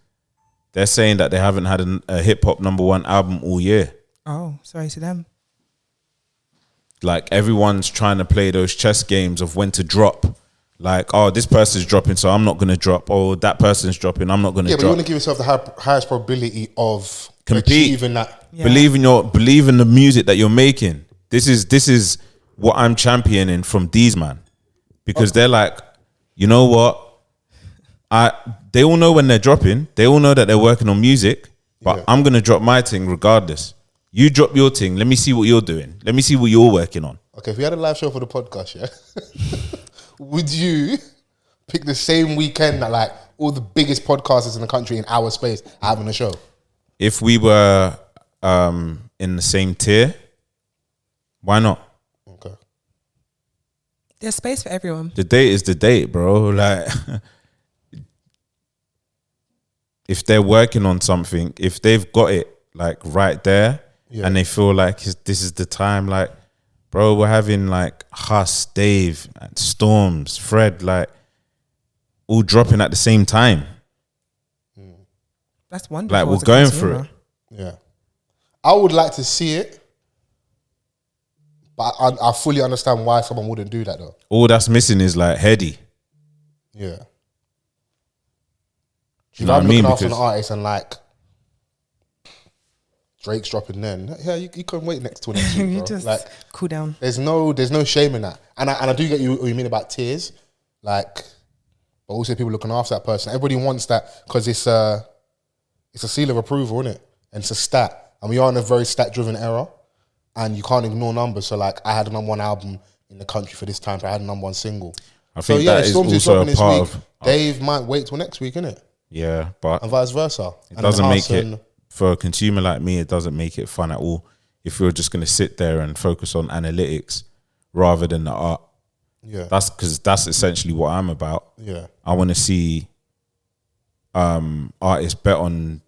they're saying that they haven't had a hip hop #1 album all year. Oh, sorry to them. Like everyone's trying to play those chess games of when to drop. Like, oh, this person's dropping, so I'm not going to drop. Oh, that person's dropping, I'm not going to drop. Yeah, but you want to give yourself the highest probability of compete. Achieving that. Yeah. Believe in the music that you're making. This is what I'm championing from these man, because they're like, you know what? They all know when they're dropping. They all know that they're working on music, but I'm gonna drop my thing regardless. You drop your thing. Let me see what you're doing. Let me see what you're working on. Okay, if we had a live show for the podcast, yeah, would you pick the same weekend that like all the biggest podcasters in the country in our space are having a show? If we were in the same tier, why not? Okay. There's space for everyone. The date is the date, bro. Like, if they're working on something, if they've got it like right there, and they feel like this is the time, like, bro, we're having like Huss, Dave, and Storms, Fred, like, all dropping at the same time. That's wonderful. Like, we're going through it. Yeah. I would like to see it, but I fully understand why someone wouldn't do that though. All that's missing is like Heady. Yeah. You know what I I'm mean? looking after an Because artist and like Drake's dropping then. Yeah, you couldn't wait next week, You bro. just Like, cool down. there's no shame in that. And I do get what you mean about tiers. Like, but also people looking after that person. Everybody wants that because it's a seal of approval, isn't it? And it's a stat. And we are in a very stat-driven era. And you can't ignore numbers. So, like, I had a #1 album in the country for this time. So I had a #1 single. I think that is Stormzy's also dropping a part this week. of... Dave might wait till next week, innit? Yeah, but And vice versa. it doesn't make it, for a consumer like me, it doesn't make it fun at all if you're just going to sit there and focus on analytics rather than the art. Yeah. That's because that's essentially what I'm about. Yeah. I want to see artists bet on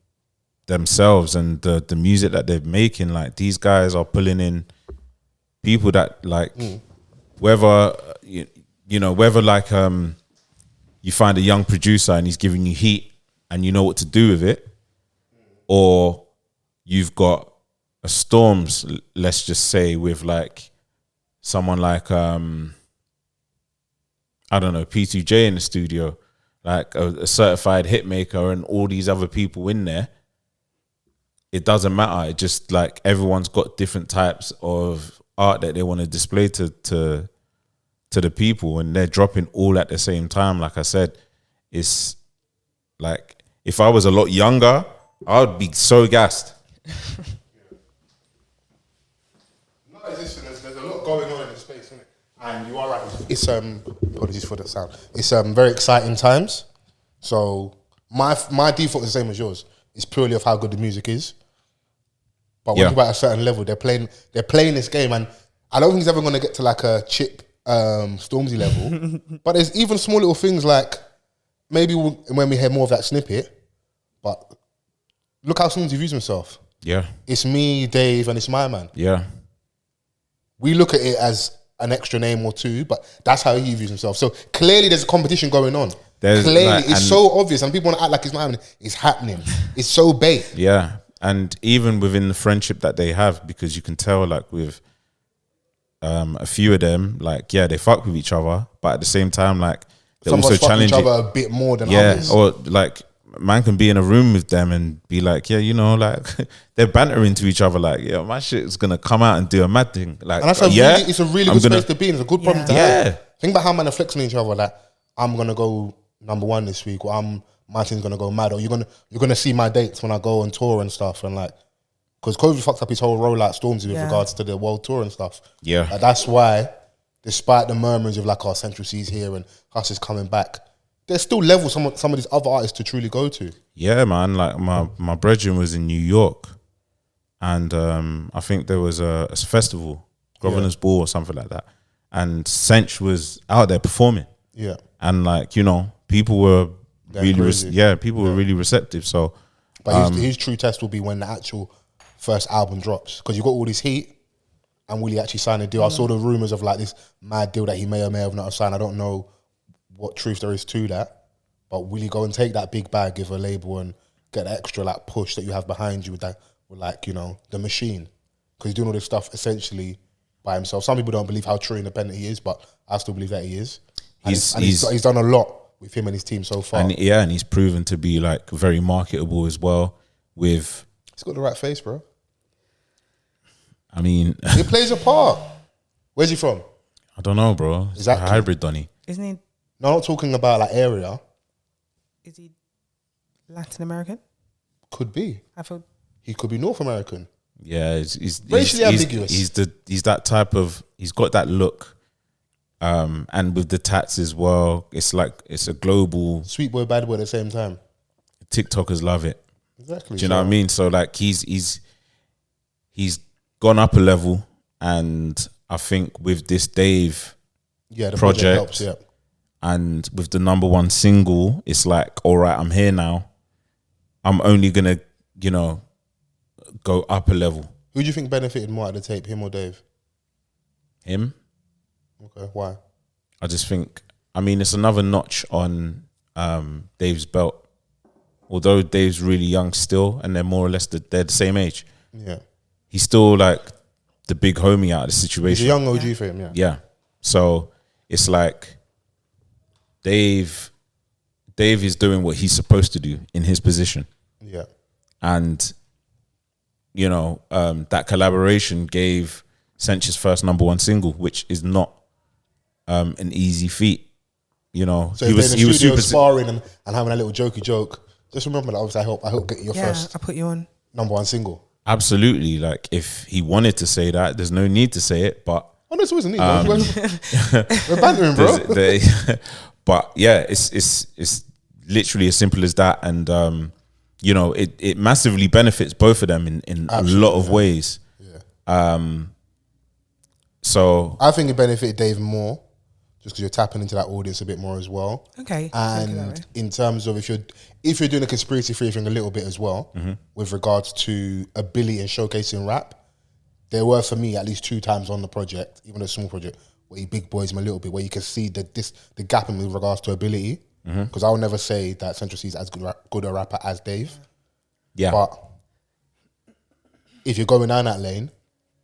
themselves and the music that they're making. Like, these guys are pulling in people that like whether whether like you find a young producer and he's giving you heat and you know what to do with it, or you've got a Storms, let's just say, with like someone like I don't know, P2J in the studio, like a certified hit maker and all these other people in there. It doesn't matter. It just like everyone's got different types of art that they want to display to the people, and they're dropping all at the same time. Like I said, it's like if I was a lot younger, I would be so gassed. No, there's a lot going on in the space, isn't it? And you are right. It's apologies for the sound. It's very exciting times. So my default is the same as yours. It's purely of how good the music is. But when you're at a certain level, they're playing this game, and I don't think it's ever going to get to like a Chip Stormzy level. But there's even small little things like maybe when we hear more of that snippet, but look how Stormzy views himself. Yeah. It's me, Dave, and it's my man. Yeah. We look at it as an extra name or two, but that's how he views himself. So clearly there's a competition going on. It's so obvious, and people want to act like it's not happening. It's happening. It's so bait. Yeah. And even within the friendship that they have, because you can tell like with a few of them, like, yeah, they fuck with each other, but at the same time, like, they're Some also of us fuck each challenging other a bit more than others. or like man can be in a room with them and be like, yeah, you know, like they're bantering to each other, like, yeah, my shit is gonna come out and do a mad thing, like, And that's it's a really good space to be in. It's a good problem to have. Think about how men are flexing on each other. Like, I'm gonna go #1 this week, or my team's gonna go mad, or you're gonna see my dates when I go on tour and stuff, and like, because COVID fucked up his whole rollout Stormzy with regards to the world tour and stuff. Yeah, like, that's why, despite the murmurs of like our Central C's here and us is coming back, there's still levels some of these other artists to truly go to. Yeah, man. Like my brethren was in New York, and I think there was a festival, Governor's Ball or something like that, and Sench was out there performing. Yeah, and like, you know, people were really receptive. So, but his true test will be when the actual first album drops, because you got all this heat, and will he actually sign a deal? I saw the rumors of like this mad deal that he may or may have not signed. I don't know what truth there is to that, but will he go and take that big bag, give a label, and get the extra like push that you have behind you with that, with like, you know, the machine, because he's doing all this stuff essentially by himself. Some people don't believe how true independent he is, but I still believe that he is. He's done a lot with him and his team so far. And he's proven to be like very marketable as well. He's got the right face, bro. I mean, he plays a part. Where's he from? I don't know, bro. It's Exactly. a hybrid, Donny. Isn't he? No, I'm not talking about like area. Is he Latin American? Could be. I thought He could be North American. Yeah, he's Racially ambiguous. He's that type of. He's got that look, and with the tats as well. It's like it's a global. Sweet boy, bad boy at the same time. TikTokers love it. Exactly. Do you know what I mean? So like he's gone up a level, and I think with this Dave the project helps, yeah. and with the #1 single, it's like, all right, I'm here now. I'm only gonna, you know, go up a level. Who do you think benefited more at the tape, him or Dave? Him. Okay, why? I just think, I mean, it's another notch on Dave's belt. Although Dave's really young still, and they're more or less they're the same age. Yeah. He's still like the big homie out of the He's situation. a young OG for him, yeah. Yeah. So it's like Dave is doing what he's supposed to do in his position. Yeah. And, you know, that collaboration gave Sench's first #1 single, which is not an easy feat. You know, So he was super sparring and having a little jokey joke. Just remember that obviously I hope get your first I put you on #1 single. Absolutely. Like if he wanted to say that, there's no need to say it, but Oh no, it's always a need. We're bantering, bro. But yeah, it's literally as simple as that, and you know, it massively benefits both of them in a lot of ways. Yeah. So I think it benefited Dave more, just because you're tapping into that audience a bit more as well. Okay. And in terms of if you're doing a conspiracy theory thing a little bit as well, with regards to ability and showcasing rap, there were for me at least 2 times on the project, even a small project, where he big boys him a little bit, where you can see the gap in with regards to ability. Because I would never say that Central C is as good a rapper as Dave. yeah, But if you're going down that lane,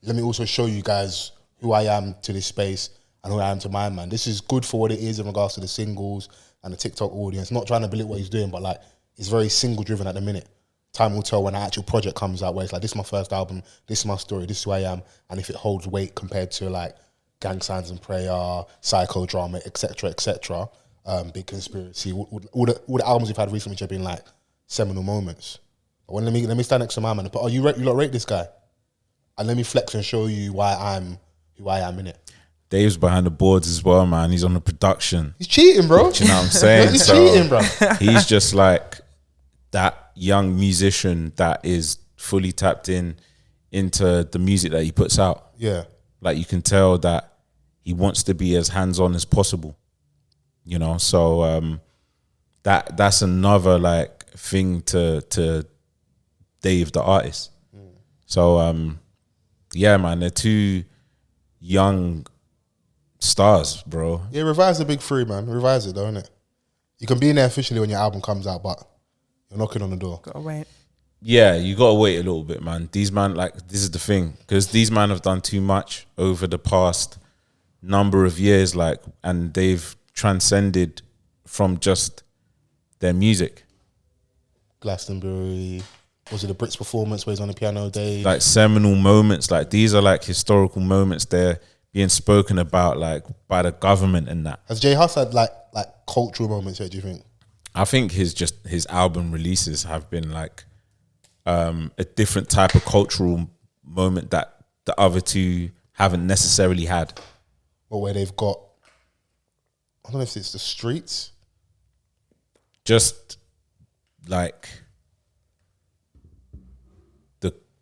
let me also show you guys who I am to this space and who I am to my man. This is good for what it is in regards to the singles and the TikTok audience. Not trying to belittle what he's doing, but like it's very single driven at the minute. Time will tell when an actual project comes out where it's like, this is my first album, this is my story, this is who I am, and if it holds weight compared to like Gang Signs and Prayer, Psychodrama, etc., Big Conspiracy, all the albums we've had recently which have been like seminal moments. But when let me stand next to my man and put, you lot rate this guy, and let me flex and show you why I'm who I am in it. Dave's behind the boards as well, man. He's on the production. He's cheating, bro. Do you know what I'm saying? He's cheating, bro. He's just like that young musician that is fully tapped into the music that he puts out. Yeah. Like you can tell that he wants to be as hands-on as possible. You know, so that's another like thing to Dave the artist. So yeah, man, they're 2 young stars, bro. Yeah, revise the big 3, man. Revise it, though, innit? You can be in there officially when your album comes out, but you're knocking on the door. Gotta wait. Yeah, you gotta wait a little bit, man. These man, like, this is the thing, because these man have done too much over the past number of years, like, and they've transcended from just their music. Glastonbury, was it the Brits performance where he's on the piano day? Like seminal moments, like these are like historical moments. They're being spoken about like by the government and that. Has J Hus had like cultural moments yet, do you think? I think his album releases have been like a different type of cultural moment that the other 2 haven't necessarily had. Or where they've got, I don't know if it's the streets. Just like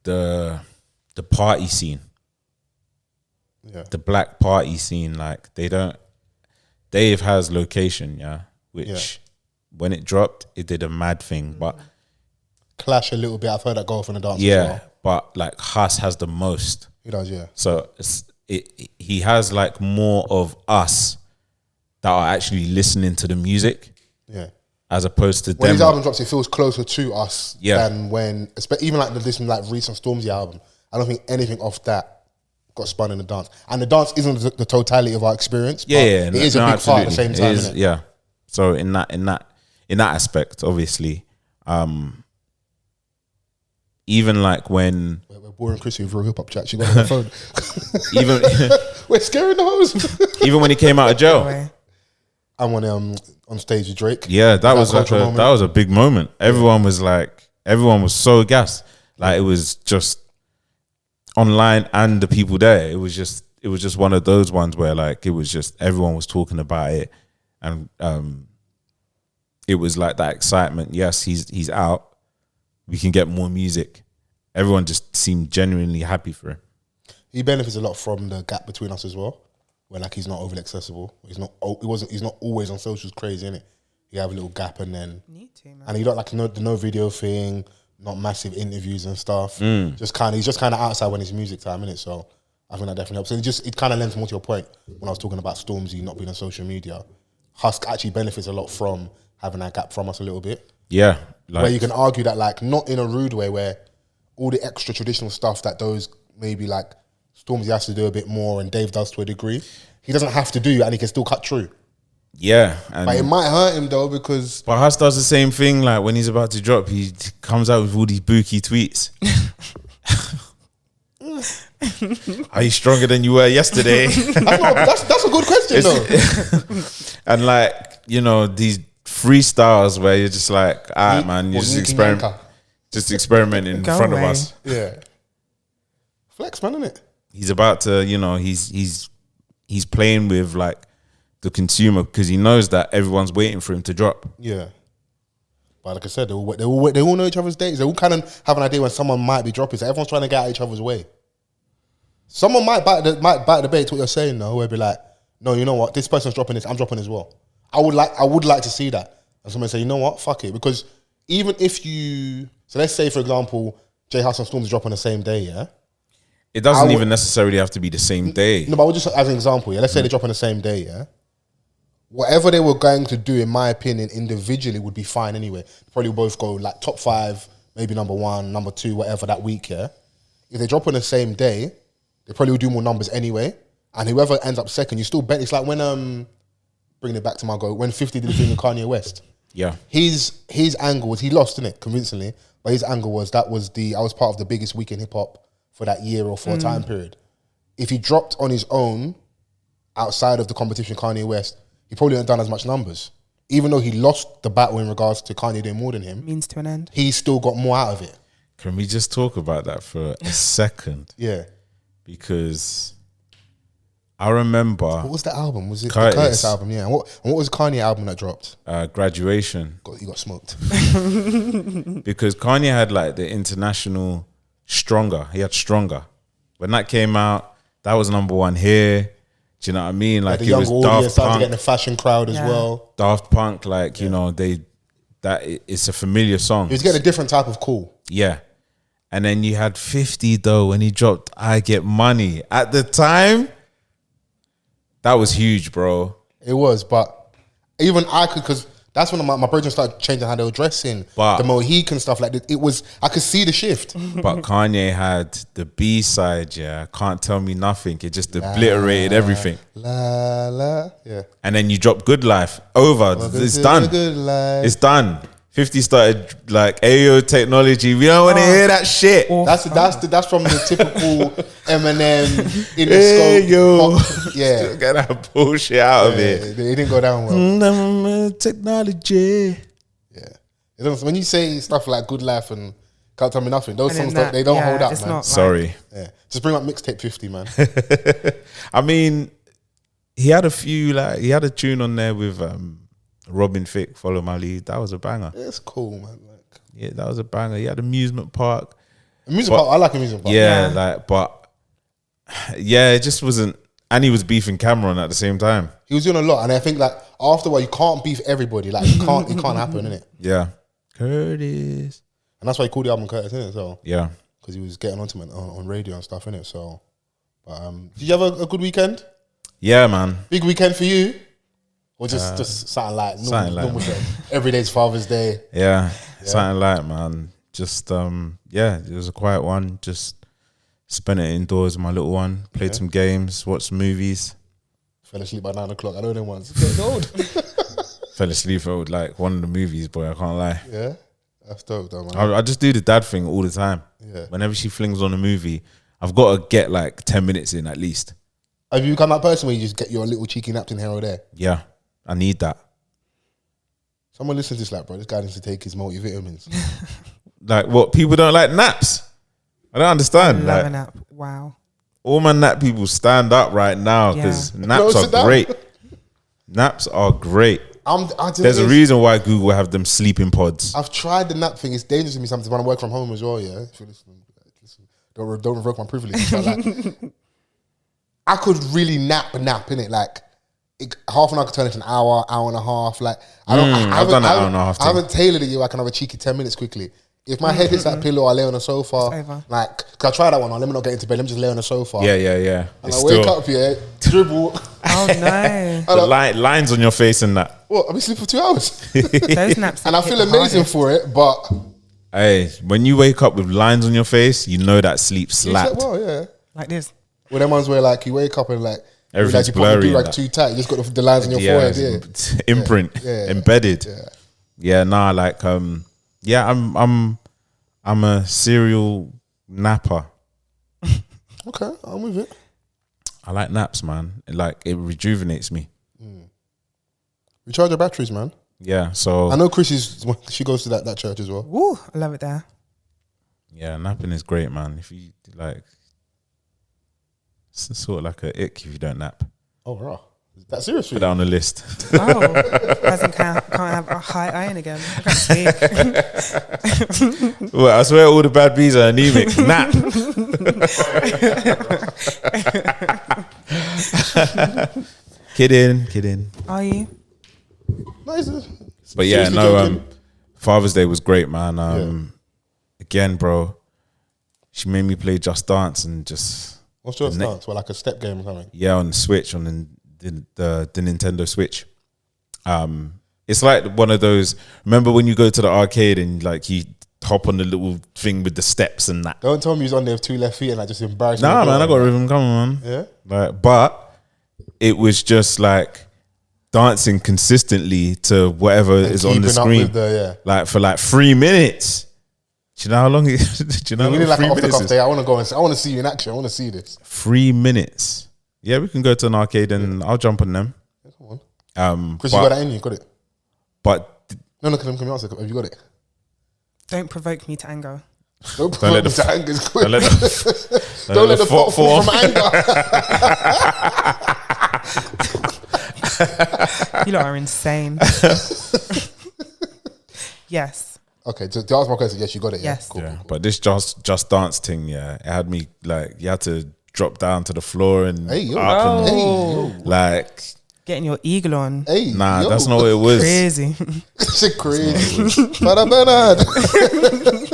the party scene. Yeah. The black party scene, like Dave has location, yeah, which when it dropped, it did a mad thing, but Clash a little bit. I've heard that go off in the dance as yeah, well. but like Hus has the most. He does, yeah. So he has like more of us that are actually listening to the music, Yeah. as opposed to when them. his album drops, it feels closer to us Yeah. than when, even like this like recent Stormzy album. I don't think anything off that got spun in the dance, and the dance isn't the totality of our experience. Yeah, but yeah, it is a big part at the same time. It is, innit? yeah. So in that aspect, obviously, even like when We're boring Chrissy with real hip hop chat. She got on the phone. even We're scaring the hoes. even when he came out of jail, I'm on stage with Drake. yeah, that was like cultural moment. that was a big moment. Everyone was so gassed. Like it was just online and the people there. It was just one of those ones where like it was just everyone was talking about it, and it was like that excitement. Yes, he's out. We can get more music. Everyone just seemed genuinely happy for him. He benefits a lot from the gap between us as well, where like he's not overly accessible. He's not always on socials crazy, innit? You have a little gap and then Need to, man. and you don't like the no video thing, not massive interviews and stuff. He's just kind of outside when it's music time, innit? So I think that definitely helps. And it kind of lends more to your point when I was talking about Stormzy not being on social media. Husk actually benefits a lot from having that gap from us a little bit. Yeah, like, Where you can argue that, like, not in a rude way, where all the extra traditional stuff that those maybe like Stormzy has to do a bit more and Dave does to a degree, he doesn't have to do, and he can still cut through. yeah, But it might hurt him though, because But Huss does the same thing. Like when he's about to drop, he comes out with all these booky tweets. Are you stronger than you were yesterday? that's a good question though. And like, you know, these freestyles where you're just like, all right, man, you just experiment in Go front away. of us. Yeah, flex, man, isn't it? He's about to, you know, he's playing with like the consumer because he knows that everyone's waiting for him to drop. Yeah. But like I said, they all know each other's dates. They all kind of have an idea when someone might be dropping. So everyone's trying to get out of each other's way. Someone might bite the bait to what you're saying though, where be like, no, you know what, this person's dropping this, I'm dropping as well. I would like to see that. And someone say, you know what, fuck it. Because even if so let's say, for example, J House and Stormzy drop on the same day, yeah? It doesn't even necessarily have to be the same day. No, but just as an example, yeah? Let's say they drop on the same day, yeah? Whatever they were going to do, in my opinion, individually would be fine anyway. Probably both go like top 5, maybe number 1, number 2, whatever that week, yeah? If they drop on the same day, they probably will do more numbers anyway. And whoever ends up second, you still bet. It's like when, bringing it back to my goal, when 50 did the thing with Kanye West. Yeah. His angle was, he lost, innit, convincingly. But his angle was, I was part of the biggest week in hip hop for that year or for a time period. If he dropped on his own, outside of the competition, Kanye West, he probably hadn't done as much numbers. Even though he lost the battle in regards to Kanye doing more than him, Means to an end. he still got more out of it. Can we just talk about that for a second? Yeah. Because I remember What was the album? Was it Curtis. the Curtis album? Yeah. And what was the Kanye album that dropped? Graduation. You got smoked. Because Kanye had like the international Stronger. He had Stronger. When that came out, that was number 1 here. Do you know what I mean? Like The it was younger audience Daft started Punk. getting the fashion crowd as well. Daft Punk, like, you know, it's a familiar song. He was getting a different type of cool. Yeah. And then you had 50 though when he dropped I Get Money. At the time, that was huge, bro. It was, but even I could, because that's when my brethren started changing how they were dressing. But- the Mohican stuff, like it was, I could see the shift. But Kanye had the B-side, yeah. Can't Tell Me Nothing. It just obliterated everything. La la, yeah. And then you drop Good Life. Over. It's done. Good life. It's done. 50 started like Ayo technology. We don't want to hear that shit. That's from the typical Eminem in the Hey, scope. yo. Yeah. Get that bullshit out of it. It didn't go down well. Technology. Yeah. It doesn't, when you say stuff like Good Life and Can't Tell Me Nothing, those And songs then they don't yeah, hold up, it's man. not like- Sorry. Yeah. Just bring up mixtape 50, man. I mean, he had a tune on there with Robin Thicke, Follow My Lead. That was a banger. It's cool, man. Like, Yeah, that was a banger. He had Amusement Park. amusement park, I like amusement park. Yeah, it just wasn't. And he was beefing Cameron at the same time. He was doing a lot, and I think like after a while, you can't beef everybody. Like it can't happen, innit? Yeah. Curtis. And that's why he called the album Curtis, innit? So Yeah. because he was getting onto it on radio and stuff, innit? So, but did you have a good weekend? Yeah, man. Big weekend for you. Or just something like Something like every day's Father's Day. Yeah, something like, man. Just it was a quiet one. Just spent it indoors with my little one. Played some games, watched some movies. Fell asleep by 9 o'clock. I know them ones. Getting old. Fell asleep at like one of the movies, boy. I can't lie. Yeah, that's dope, though, man. I just do the dad thing all the time. Yeah. Whenever she flings on a movie, I've got to get like 10 minutes in at least. Have you become that person where you just get your little cheeky naps in here or there? Yeah, I need that. Someone listens to this like, bro, this guy needs to take his multivitamins. Like, what? People don't like naps? I don't understand. Love Like, a nap. Wow. all my nap people stand up right now because naps sit are down. great. Naps are great. There's There's a reason why Google have them sleeping pods. I've tried the nap thing. It's dangerous to me sometimes when I work from home as well, yeah? If you listen, don't revoke my privilege. But like, I could really nap, innit? Like, half an hour could turn into an hour and a half. Like, I've done that hour and a half I haven't tailored it yet. I can have a cheeky 10 minutes quickly. If my head hits that pillow, I lay on the sofa. Like, cause I tried that one. Let me not get into bed. Let me just lay on the sofa. Yeah. And I wake up, dribble. Oh no. The lines on your face and that. What? I've been sleeping for 2 hours. Those naps. And I feel amazing for it, but Hey, when you wake up with lines on your face, you know that sleep you slapped. slept well, yeah. like this. Well, them ones where like you wake up and like Everything's you probably blurry do and like that. too tight. You just got the lines on your forehead. Yeah. Imprint, Yeah. embedded. Yeah. Nah, like I'm a serial napper. Okay, I'm with it. I like naps, man. It rejuvenates me. Recharge your batteries, man. Yeah, so I know she goes to that church as well. Woo, I love it there. yeah, napping is great, man. If you like, it's sort of like a ick if you don't nap. Oh, right. Is that serious for Put you? that on the list. Oh, can't have a high iron again. I can't speak. Well, I swear all the bad bees are anemic. Nap. Kidding. Are you? Nice. But yeah, Seriously no. joking? Father's Day was great, man. Again, bro, she made me play Just Dance and just What's your stance? Well, like a step game or something? on the Switch, on the Nintendo Switch. It's like one of those. Remember when you go to the arcade and like you hop on the little thing with the steps and that? Don't tell me he's on there with 2 left feet and like just embarrassing. Nah, man, I got rhythm. Come on, man. Yeah. Like, but it was just like dancing consistently to whatever And is on the keeping up screen. with the, Like for like 3 minutes. Do you know how long? Do you know we how need long like 3 an off the minutes cuff is? day. I want to go and I want to see you in action. I want to see this. 3 minutes. Yeah, we can go to an arcade and I'll jump on them. Yeah, come on. Chris, But, you got that in you? Got it? but No, can you answer? Have you got it? Don't provoke me to anger. Don't let provoke the me to anger. It's quick. don't let the, Don't let the pot fall fall. from anger. You lot are insane. Yes. Okay, to answer my question, yes, you got it. Yeah? Yes. Cool. Yeah, but this just dance thing, yeah, it had me like you had to drop down to the floor and Hey, yo. up and Hey, yo. like Getting your eagle on. Hey, nah, yo. that's not what it was. Crazy. Shit crazy. Bada Bernard.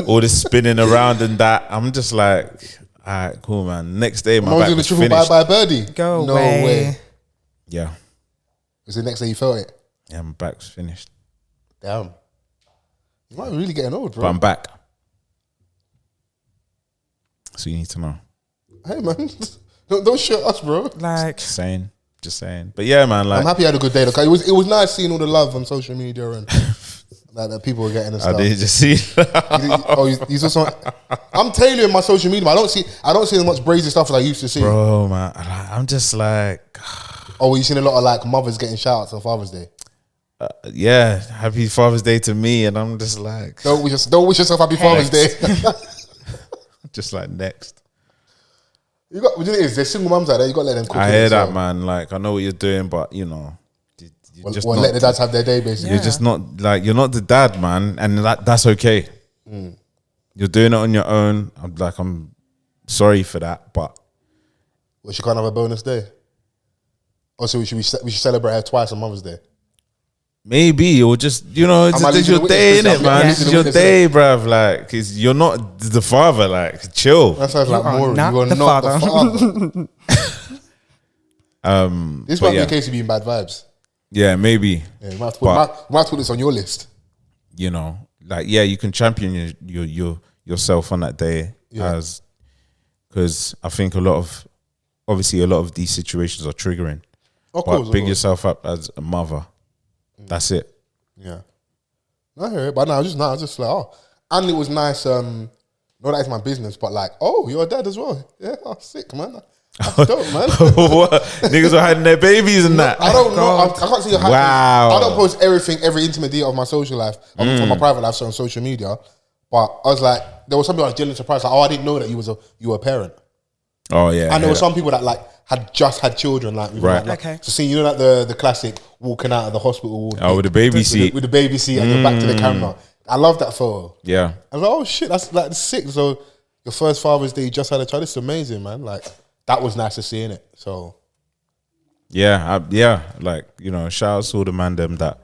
All this spinning around and that. I'm just like, all right, cool, man. Next day, my I was back doing the was triple finished. bye birdie. Go No away. way. Yeah, Was the next day you felt it? yeah, my back was finished. Damn. You might be really getting old, But bro. I'm back. So you need to know. Hey, man. Don't shut us, bro. Like, Just saying. But yeah, man, like I'm happy you had a good day. Look, it was nice seeing all the love on social media and that people were getting and I stuff. did just see. He's also. I'm tailoring my social media. I don't see as much brazy stuff as I used to see. Bro, man, I'm just like, Oh, you seen a lot of like mothers getting shout outs on Father's Day. yeah, happy Father's Day to me, and I'm just like, Don't wish yourself happy Father's Day. just like next. You got. What do you think it is? There's single mums out there. You got to let them cook. I it hear as that, well. man. Like, I know what you're doing, but you know, you're just Well, not, let the dads have their day, basically. you're just not like you're not the dad, man, and that's okay. You're doing it on your own. I'm sorry for that, but Well, she can't have a bonus day. Also, we should celebrate her twice on Mother's Day. maybe or just Am I it's losing your the day, witness, innit, Chris? man? I'm This is losing your the day, bruv. Like, 'cause you're not the father. Like, chill. That sounds like are Maury. not You are the not the father. father. This but might be yeah. a case of being bad vibes. Yeah, maybe. Yeah, we might have to put this on your list. You know, like, yeah, you can champion yourself on that day as, because I think a lot of these situations are triggering. Of but course, big yourself up as a mother. That's it. Yeah. I hear it, but I was just like, oh. And it was nice, not that it's my business, but like, oh, you're a dad as well. Yeah, oh, sick, man. That's dope, man. What? Niggas are hiding their babies and that. I don't know. I can't see your hiding. Wow. I don't post every intimate detail of my social life, of my private life, so on social media. But I was like, there was something I was genuinely surprised. Like, oh, I didn't know that you were a parent. Oh yeah. And there were some people that like had just had children, like, right. Like, okay. So see, you know, like the classic walking out of the hospital. With the baby seat. With the baby seat and you're back to the camera. I love that photo. Yeah. I was like, oh shit, that's like sick. So your first Father's Day, you just had a child. It's amazing, man. Like, that was nice to see, innit? So yeah, like, you know, shout out to all the man them that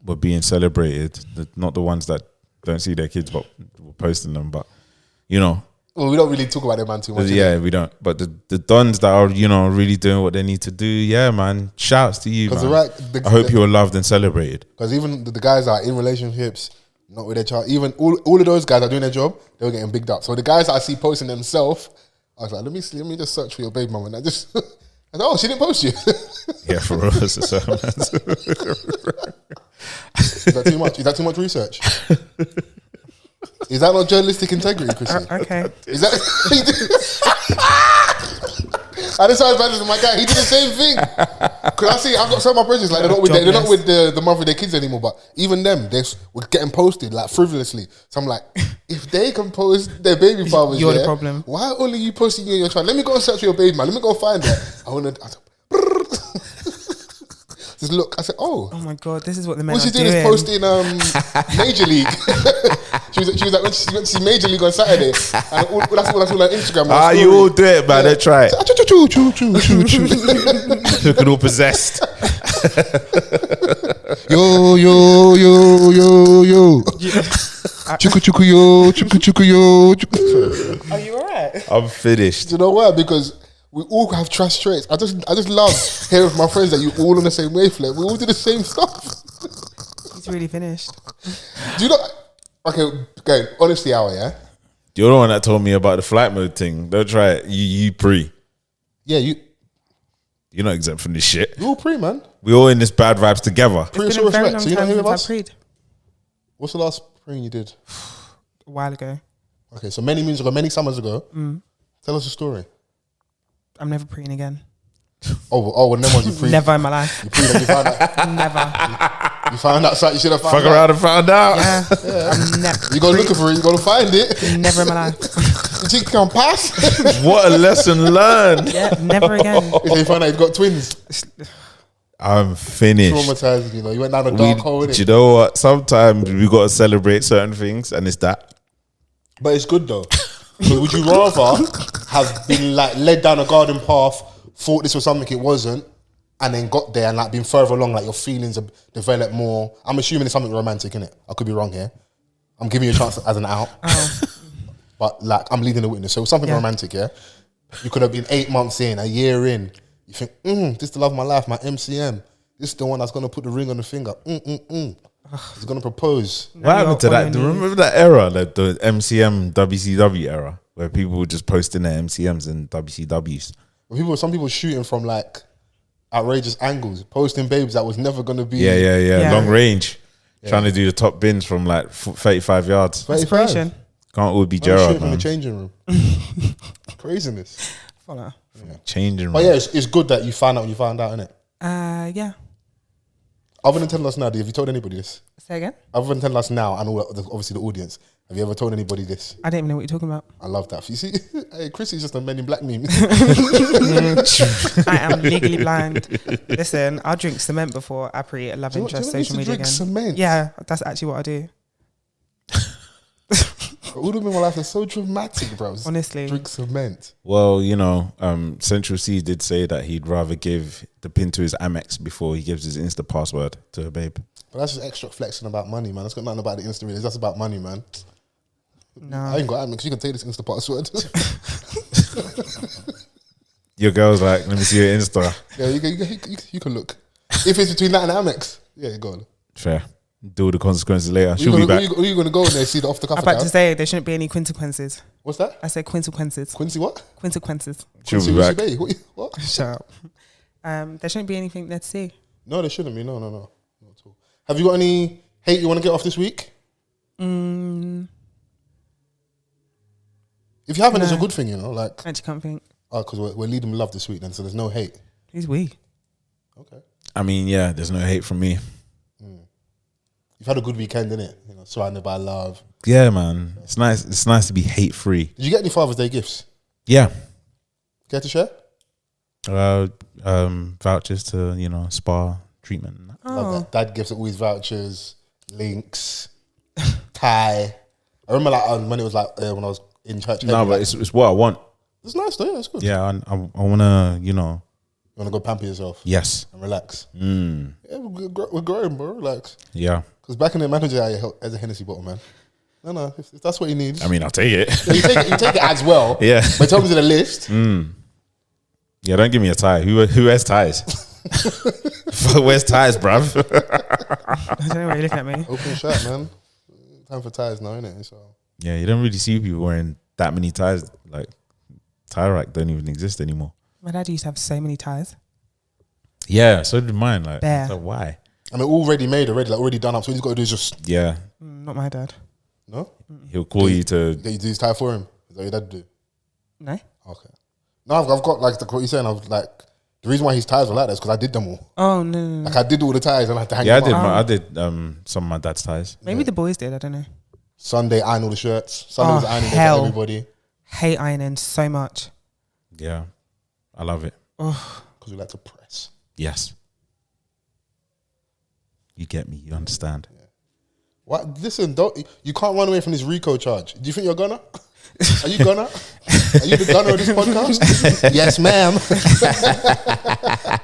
were being celebrated, not the ones that don't see their kids but were posting them, but you know. Well, we don't really talk about them, man, too much. Yeah, we don't. But the dons that are, you know, really doing what they need to do, yeah, man. Shouts to you, man. I hope you were loved and celebrated. Because even the guys that are in relationships, not with their child, even all of those guys are doing their job, they were getting bigged up. So the guys that I see posting themselves, I was like, let me just search for your baby mama. And I said, oh, she didn't post you. Yeah, for real. Is that too much? Is that too much research? Is that not journalistic integrity, Chrissy? Okay. Is that? And this how bad as my guy. He did the same thing. Cause I see, I've got some of my brothers like they're not with the mother of their kids anymore. But even them, they were getting posted like frivolously. So I'm like, if they can post their baby fathers, you're the problem. Why only you posting you and your child? Let me go and search for your baby, man. Let me go find her. Just look. I said, oh my god, this is what the men what are she doing is posting Major League. she was like when she went to see Major League on Saturday, and that's all on Instagram. You all do it, man. Let's try it. Looking all possessed. Yo. Chuku yo. Are you alright? I'm finished. Do you know why? Because we all have trash traits. I just love hearing from my friends that you all on the same wavelength. We all do the same stuff. He's really finished. Do you know? Okay, honestly, hour, yeah? You're the one that told me about the flight mode thing. Don't try it. You pre. Yeah, you're not exempt from this shit. You're all pre, man. We all in this bad vibes together. Pre It's so been a very respect. long So you're not time here with since us? I preed. What's the last pre you did? A while ago. Okay, so many moons ago, many summers ago. Tell us a story. I'm never preing again. Oh, well, them ones you pre. Never in my life. You pre and you found out. Never. You found out something you should have found Fuck out. around and found out. Yeah. I'm never. You go looking for it, you got to find it. Never in my life. You think you can pass? What a lesson learned. Yeah, never again. If you find out you've got twins. I'm finished. Traumatized, you know. You went down a dark hole. Do you know what? Sometimes we got to celebrate certain things, and it's that. But it's good though. So would you rather have been like led down a garden path, thought this was something it wasn't, and then got there and like been further along, like your feelings have developed more? I'm assuming it's something romantic, innit? I could be wrong here. I'm giving you a chance as an out. But like I'm leading the witness. So something romantic, yeah? You could have been 8 months in, a year in. You think, this is the love of my life, my MCM. This is the one that's going to put the ring on the finger. He's going to propose. What happened to that? Do you remember that era, like the MCM WCW era, where people were just posting their MCMs and WCWs? Some people shooting from like outrageous angles, posting babes that was never going to be. Yeah. Long range. Trying to do the top bins from like 35 yards. Inspiration. Can't all be Gerard, from man. the changing room. Craziness. Follow. Changing room. But yeah, it's good that you found out when you found out, innit? Yeah. Other than telling us now, have you told anybody this? Say again? Other than telling us now and obviously the audience, have you ever told anybody this? I don't even know what you're talking about. I love that. You see, hey, Chrissy's just a Men in Black meme. I am legally blind. Listen, I'll drink cement before I pre a love interest social media again. Cement? Yeah, that's actually what I do. All of them in my life are so dramatic, bro. Honestly. Drink cement. Well, you know, Central C did say that he'd rather give the pin to his Amex before he gives his Insta password to a babe. But that's just extra flexing about money, man. That's got nothing about the Insta readers. That's about money, man. No. I ain't got Amex. You can take this Insta password. Your girl's like, let me see your Insta. Yeah, you can look. If it's between that and Amex, yeah, go on. Fair. Deal with the consequences later. She'll be back. Who are you going to go in there see the off the cuff? I'm about to say there shouldn't be any consequences. What's that? I said consequences. Quincy what? Consequences. She'll be back. What? Shut up. There shouldn't be anything there to see. No, there shouldn't be. No. Not at all. Have you got any hate you want to get off this week? If you haven't, it's a good thing, you know. Like, actually can't think. Oh, because we're leading with love this week then, so there's no hate. Who's we? Okay. I mean, yeah, there's no hate from me. You've had a good weekend, innit? You know, surrounded by love. Yeah, man. It's nice. It's nice to be hate free. Did you get any Father's Day gifts? Yeah. Care to share? Vouchers to spa treatment. Love that. Dad gifts always vouchers, links, tie. I remember like when it was like when I was in church. No, but it's what I want. It's nice though. Yeah, it's good. Yeah, I want to You want to go pamper yourself? Yes. And relax. Yeah, we're growing, bro. Relax. Yeah. Because back in the manager, as a Hennessy bottle, man. No, if that's what he needs. I mean, I'll take it. Yeah, you take it as well. Yeah. But it comes in the list. Yeah, don't give me a tie. Who wears ties? Wears ties, bruv? I don't know why you're looking at me. Open shirt, man. Time for ties now, innit? So. Yeah, you don't really see people wearing that many ties. Like, tie rack don't even exist anymore. My dad used to have so many ties. Yeah, so did mine. Like, Bare. so why? I mean, already made, already done up. So what he's got to do is just... Yeah. Not my dad. No? He'll call you to... You do his tie for him? Is that what your dad do? No. Okay. No, I've got like what you're saying. I was like, the reason why his ties were like that is because I did them all. Oh, no. Like I did all the ties and I had to hang Yeah, them up. I did some of my dad's ties. Maybe the boys did. I don't know. Sunday, iron all the shirts. Sunday was ironing for everybody. Hate ironing so much. Yeah. I love it. Because we like to press. Yes. You get me. You understand. Yeah. What? Listen, you can't run away from this RICO charge. Do you think you're Gunna? Are you Gunna? Are you the Gunna of this podcast? Yes, ma'am.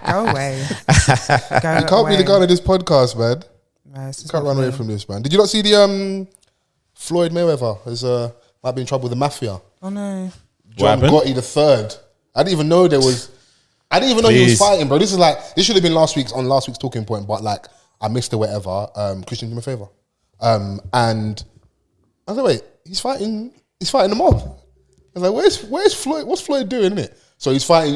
Go away. You can't be the Gunna of this podcast, man. No, you can't run away from this, man. Did you not see the Floyd Mayweather might be in trouble with the Mafia? Oh no. John Gotti the third. I didn't even know he was fighting, bro. This should have been last week's talking point, but like I missed it, whatever. Christian, do me a favor. And I was like, wait, he's fighting the mob. I was like, where's Floyd? What's Floyd doing, innit? So he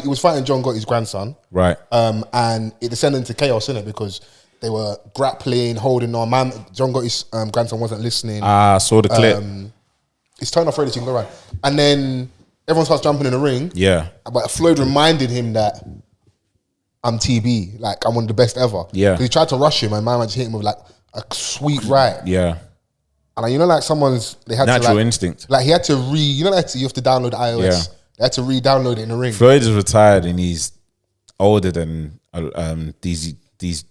was fighting John Gotti's grandson. Right. And it descended into chaos, innit? Because they were grappling, holding on. John Gotti's grandson wasn't listening. I saw the clip. He's turned off ready to go around. And then everyone starts jumping in the ring. Yeah. But Floyd reminded him that I'm TB, like I'm one of the best ever. Yeah. He tried to rush him and man just hit him with like a sweet right. Yeah. And like they had natural to instinct. Like he had to you have to download the iOS. Yeah. They had to re-download it in the ring. Floyd is retired and he's older than these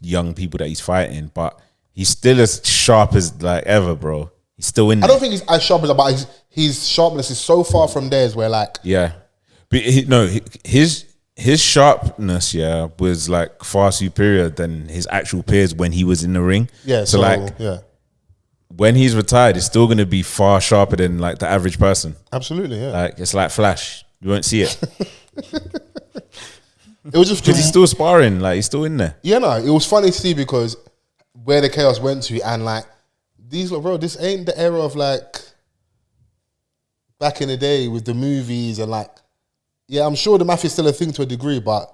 young people that he's fighting, but he's still as sharp as like ever, bro. He's still in there. I don't think he's as sharp as, but his sharpness is so far from theirs where like... Yeah. But his sharpness, was like far superior than his actual peers when he was in the ring. Yeah, so like... Yeah. When he's retired, it's still going to be far sharper than like the average person. Absolutely, yeah. Like it's like Flash. You won't see it. It was just... Because he's still sparring. Like he's still in there. Yeah, no. It was funny to see because where the chaos went to and like... this ain't the era of like back in the day with the movies and like, yeah, I'm sure the Mafia is still a thing to a degree, but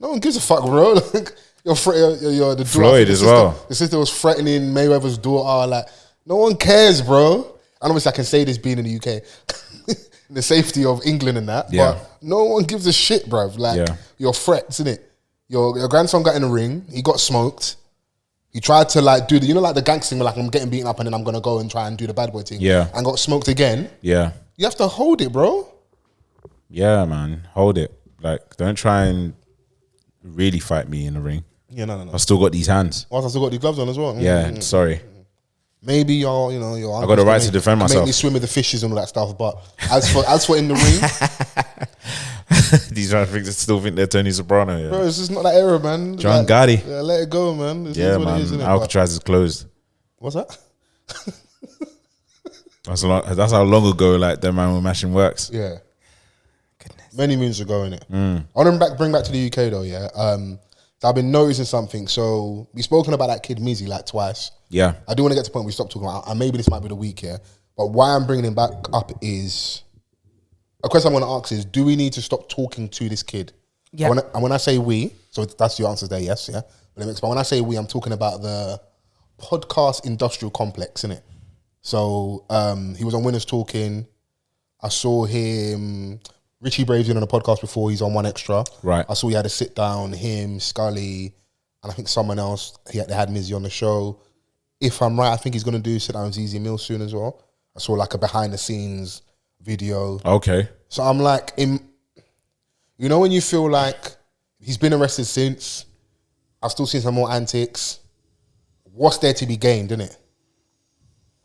no one gives a fuck, bro. Like, you're the Floyd as well. The sister was threatening Mayweather's daughter. Like, no one cares, bro. And obviously, I can say this being in the UK, in the safety of England and that, Yeah. but no one gives a shit, bro. Like, your threats, innit? Your grandson got in the ring. He got smoked. He tried to like do like the gangster thing, like I'm getting beaten up and then I'm gonna go and try and do the bad boy thing. Yeah. And got smoked again. Yeah. You have to hold it, bro. Yeah, man. Hold it. Like, don't try and really fight me in the ring. Yeah, no. I've still got these hands. Whilst I still got these gloves on as well. Yeah, sorry. Maybe your I got the right to defend myself. Make me swim with the fishes and all that stuff. But as for in the ring, these still think they're Tony Soprano. Yeah. bro, it's just not that era, man. John Gotti. Yeah, let it go, man. This Yeah, is what man. it is, innit? Alcatraz is closed. What's that? That's how long ago like that man were mashing works. Yeah. Goodness. Many moons ago, innit? I want to bring back to the UK though, yeah. So I've been noticing something. So we've spoken about that kid Mizzy like twice. Yeah. I do want to get to the point where we stop talking about, and maybe this might be the week here, but why I'm bringing him back up is, a question I want to ask is, do we need to stop talking to this kid? Yeah. And when I say we, so that's your answer there, yes, yeah. But when I say we, I'm talking about the podcast industrial complex, innit? So he was on Winners Talking. I saw him, Richie Brave's been on a podcast before, he's on One Extra. Right. I saw he had a sit down, him, Scully, and I think someone else, they had Mizzy on the show. If I'm right, I think he's going to do sit down with Easy Mill soon as well. I saw like a behind the scenes video. Okay. So I'm like, you know when you feel like he's been arrested since, I've still seen some more antics. What's there to be gained, innit?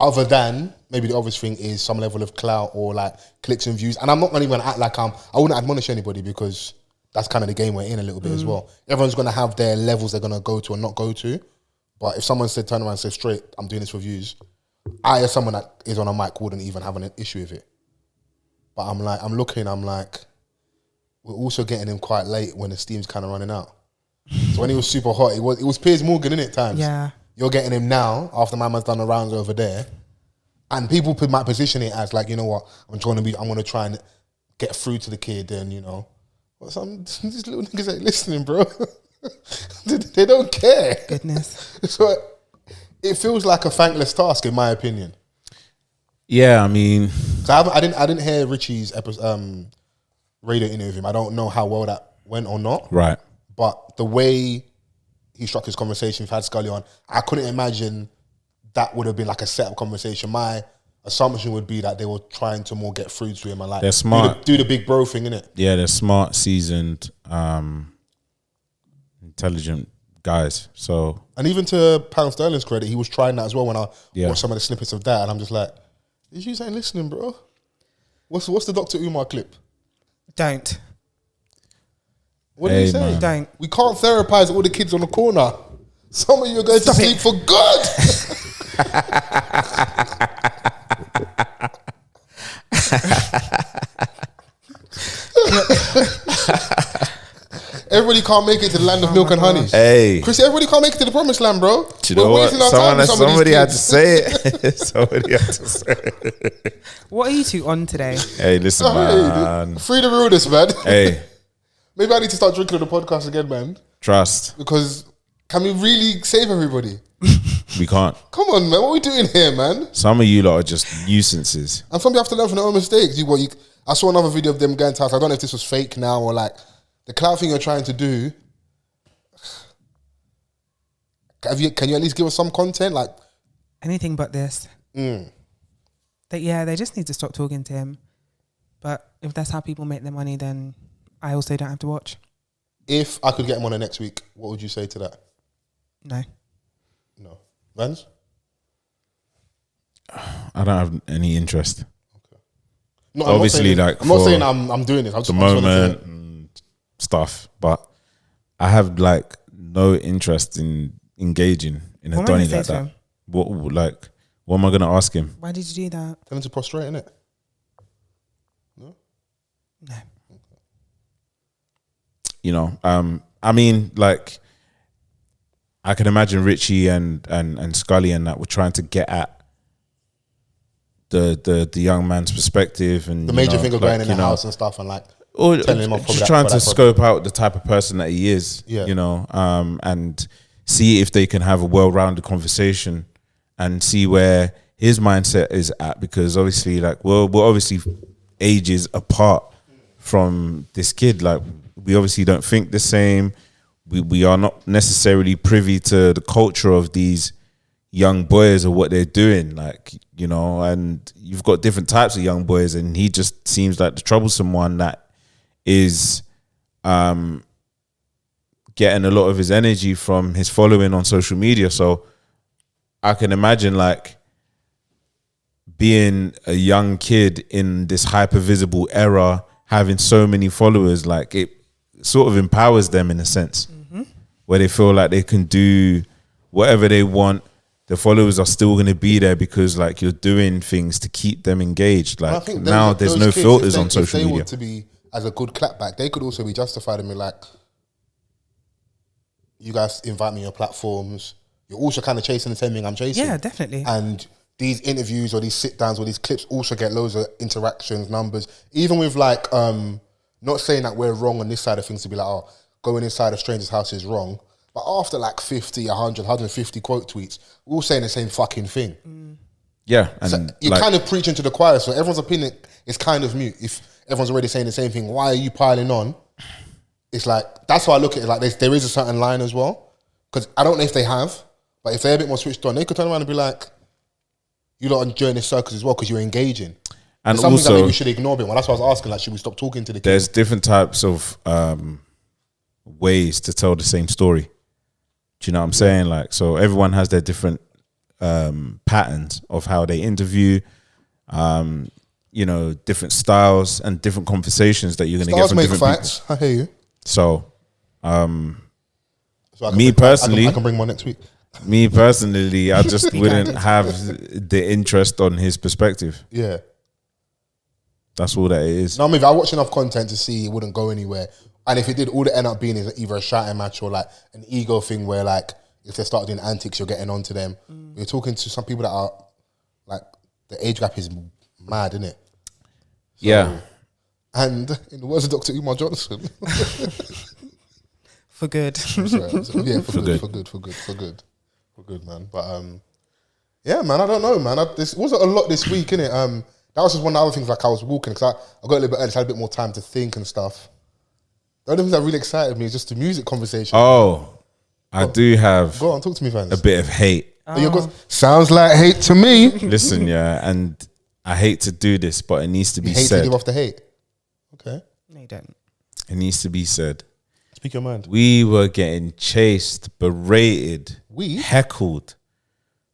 Other than, maybe the obvious thing is some level of clout or like clicks and views. And I'm not going to even act like I wouldn't admonish anybody because that's kind of the game we're in a little bit as well. Everyone's going to have their levels they're going to go to and not go to. But if someone said, turn around and say straight, I'm doing this for views, I, as someone that is on a mic, wouldn't even have an issue with it. But I'm like, we're also getting him quite late when the steam's kind of running out. So when he was super hot, it was Piers Morgan, innit, times? Yeah. You're getting him now, after my man's done the rounds over there. And people might position it as like, you know what, I'm going to try and get through to the kid and, you know, these little niggas ain't listening, bro. They don't care. Goodness. So it feels like a thankless task, in my opinion. Yeah, I mean, So I didn't hear Richie's radio interview with him. I don't know how well that went or not. right. But the way he struck his conversation, we've had Scully on, I couldn't imagine that would have been like a set-up conversation. My assumption would be that they were trying to more get through to him and like They're smart. do the big bro thing, innit? Yeah, they're smart, seasoned, intelligent guys. So, And even to Pound Sterling's credit, he was trying that as well when I Yeah. watched some of the snippets of that, and I'm just like, is you ain't listening, bro? What's the Dr. Umar clip? Don't. What did he Hey, say? man. Don't. We can't therapize all the kids on the corner. Some of you are going Stop to sleep it. for good. Everybody can't make it to the land of milk and honey. hey, Chris, everybody can't make it to the promised land, bro. do you know We're what? wasting our time with some of these Somebody had to kids. say it. Somebody had to say it. What are you two on today? Hey, listen, Hey, man. free the realness, man. Hey, Maybe I need to start drinking on the podcast again, man. trust. Because can we really save everybody? We can't. Come on, man. What are we doing here, man? Some of you lot are just nuisances. And some people have to learn from their own mistakes. I saw another video of them going to house. I don't know if this was fake now or like the clout thing you're trying to do. Can you at least give us some content? Like, Anything but this. They just need to stop talking to him. But if that's how people make their money, then I also don't have to watch. if I could get him on the next week, what would you say to that? No. No. Vans? I don't have any interest. No, Obviously, I'm not like, I'm not for saying I'm doing this. I'm The just, I just wanted moment to- and stuff, but I have like no interest in engaging in a What am I Donny gonna like say to that. him? What am I gonna ask him? Why did you do that? Tell him to prostrate, innit? No. You know, I mean, like, I can imagine Richie and Scully and that were trying to get at the young man's perspective and The major you know, thing of like, going in you the know, house and stuff and like or telling him off for just that- trying for to that scope out the type of person that he is, Yeah. you know, and see if they can have a well-rounded conversation and see where his mindset is at, because obviously, like, we're obviously ages apart from this kid. Like, we obviously don't think the same. We are not necessarily privy to the culture of these young boys or what they're doing, like, you know, and you've got different types of young boys, and he just seems like the troublesome one that is getting a lot of his energy from his following on social media. So I can imagine, like, being a young kid in this hyper visible era, having so many followers, like, it sort of empowers them in a sense, where they feel like they can do whatever they want. The followers are still going to be there because, like, you're doing things to keep them engaged. And I Like, think now those there's no kids, filters on if social they media. want to be as a good clapback, they could also be justified in me like, you guys invite me on your platforms. You're also kind of chasing the same thing I'm chasing. Yeah, definitely. And these interviews or these sit downs or these clips also get loads of interactions, numbers. Even with like, not saying that we're wrong on this side of things to be like, oh, going inside a stranger's house is wrong. But after like 50, 100, 150 quote tweets, we're all saying the same fucking thing. Yeah. And so you're kind of preaching to the choir. So everyone's opinion is kind of mute. If everyone's already saying the same thing, why are you piling on? It's like, that's why I look at it like there is a certain line as well. Because I don't know if they have, but if they're a bit more switched on, they could turn around and be like, you lot on journey circus as well because you're engaging. And something that maybe we should ignore a bit. Well, that's why I was asking, like, should we stop talking to the kids? There's different types of ways to tell the same story. Do you know what I'm saying? Like, so everyone has their different patterns of how they interview, you know, different styles and different conversations that you're going to get from different facts. People. I hear you. So, me personally, I can bring one next week. Me personally, I just wouldn't have the interest on his perspective. Yeah. That's all that it is. No, I mean, I watch enough content to see it wouldn't go anywhere. And if it did, all it end up being is either a shouting match or like an ego thing where like, if they start doing antics, you're getting onto them. You're talking to some people that are like, the age gap is mad, isn't it? So, yeah. And in the words of Dr. Umar Johnson. For good. Yeah, for good, man. But yeah, man, I don't know, man. This wasn't a lot this week, innit? That was just one of the other things, like I was walking, because I got a little bit early, so I had a bit more time to think and stuff. The only thing that really excited me is just the music conversation. Oh, I do have go on, talk to me, Vans. A bit of hate. Sounds like hate to me. Listen, yeah, and I hate to do this, but it needs to be hate said. To give off the hate. Okay. No, you don't. It needs to be said. Speak your mind. We were getting chased, berated, heckled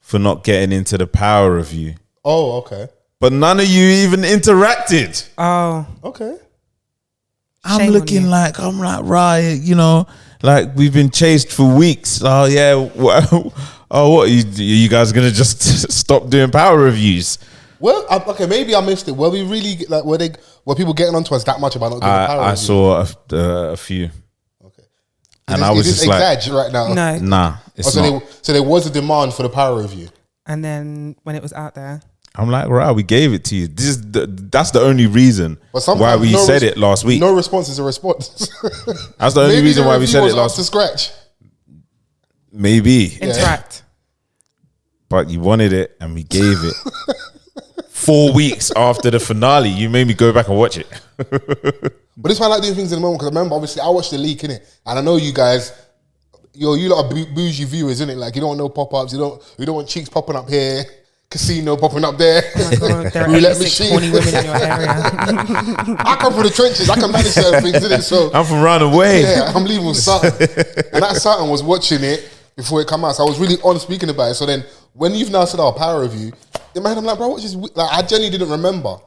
for not getting into the power review. Oh, okay. But none of you even interacted. Oh, okay. I'm looking like, right, you know, like we've been chased for weeks. Oh yeah, what you guys gonna just stop doing power reviews? Well, okay, maybe I missed it. Were we really like? Were people getting onto us that much about not doing power review? I saw a few. Okay, and I was just like, right now. No, nah. It's not. So there was a demand for the power review, and then when it was out there, I'm like, right, we gave it to you. That's the only reason why we said it last week. No response is a response. That's the only reason why we said it last week. To scratch. Maybe. Interact. But you wanted it and we gave it. 4 weeks after the finale, you made me go back and watch it. But it's why I like doing things in the moment, because I remember, obviously, I watched the leak, innit? And I know you guys, you lot are bougie viewers, innit? Like, you don't want no pop-ups, you don't want cheeks popping up here. Casino popping up there. Oh my God, there are 86 horny women in your area. I come from the trenches. I can manage certain things, innit? So I'm from round away. Yeah, I'm leaving with something. And that something was watching it before it came out. So I was really on speaking about it. So then when you've now said our power review, in my head I'm like, bro, what is like? I genuinely didn't remember.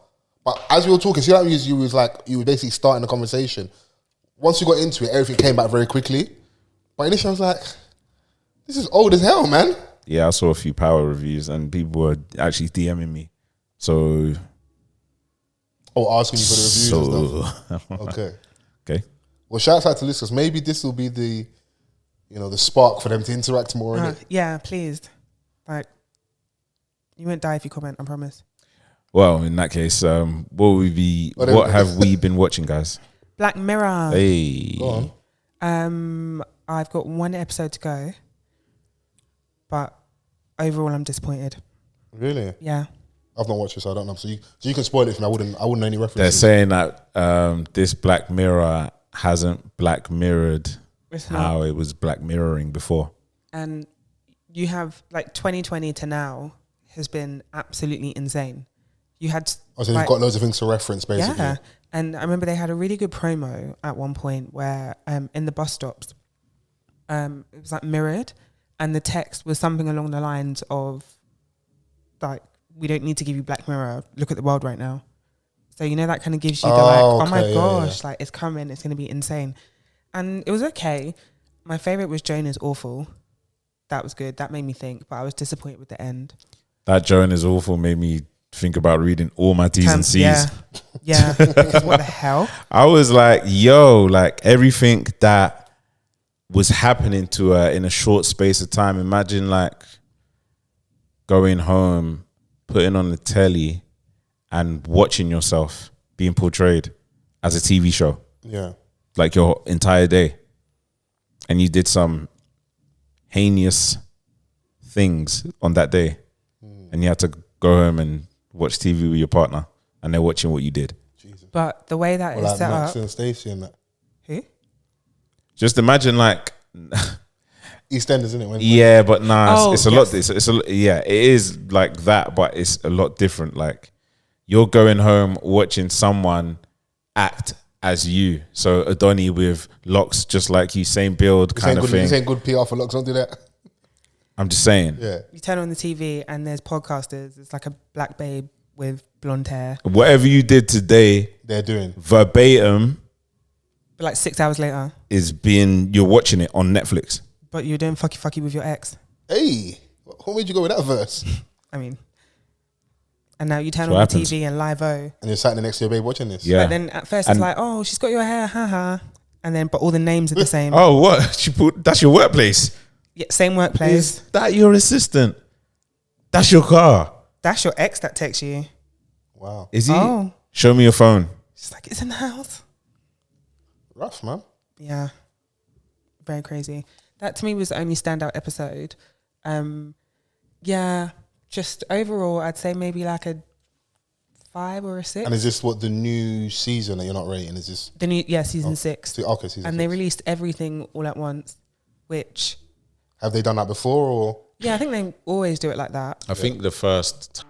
But as we were talking, see, like you were basically starting the conversation. Once you got into it, everything came back very quickly. But initially I was like, this is old as hell, man. Yeah, I saw a few power reviews and people were actually DMing me. So, asking you for the reviews and stuff. Okay. Well, shout out to listeners. Maybe this will be the spark for them to interact more. In it. Yeah, please. Like, you won't die if you comment. I promise. Well, in that case, what have we been watching, guys? Black Mirror. Hey, go on. I've got one episode to go. But overall, I'm disappointed. Really? Yeah. I've not watched it, so I don't know. So you can spoil it for me. I wouldn't know any references. They're saying that this Black Mirror hasn't Black Mirrored how it was Black Mirroring before. And you have, like, 2020 to now has been absolutely insane. You had... So you've got loads of things to reference, basically. Yeah. And I remember they had a really good promo at one point where in the bus stops, it was, like, mirrored. And the text was something along the lines of, like, we don't need to give you Black Mirror. Look at the world right now. So, that kind of gives you the oh my gosh, like, it's coming. It's going to be insane. And it was okay. My favorite was Joan is Awful. That was good. That made me think. But I was disappointed with the end. That Joan is Awful made me think about reading all my T's and C's. Yeah. Because what the hell? I was like, yo, like, everything that was happening to her in a short space of time. Imagine like going home, putting on the telly and watching yourself being portrayed as a TV show. Yeah. Like your entire day. And you did some heinous things on that day. And you had to go home and watch TV with your partner and they're watching what you did. Jesus. But the way that Or is like set Max up. and Stacey and that. Who? Just imagine like EastEnders, isn't it? yeah, but nah, Oh, it's a lot. It's a yeah, it is like that, but it's a lot different. Like you're going home watching someone act as you. So Adoni with locks, just like you, same build kind of thing. This ain't good PR for locks. Don't do that. I'm just saying. Yeah. You turn on the TV and there's podcasters. It's like a black babe with blonde hair. Whatever you did today, They're doing verbatim, But like 6 hours later, you're watching it on Netflix. but you're doing fucky with your ex. Hey, what made you go with that verse? I mean, and now you turn That's on what the happens. TV and live O. And you're sat next to your babe watching this. Yeah. But then at first And- it's like, oh, she's got your hair, haha. And then, but all the names are the same. Oh, what? That's your workplace. Yeah, same workplace. Is that your assistant? That's your car. That's your ex that texts you. Wow. Is he? Oh. Show me your phone. She's like, it's in the house. Rough, man. Yeah. Very crazy. That to me was the only standout episode. Yeah, just overall, I'd say maybe like a 5 or a 6. And is this what the new season that you're not rating? Is this The new, season 6. okay? Season And 6. they released everything all at once, which, Have they done that before or? yeah, I think they always do it like that. I think the first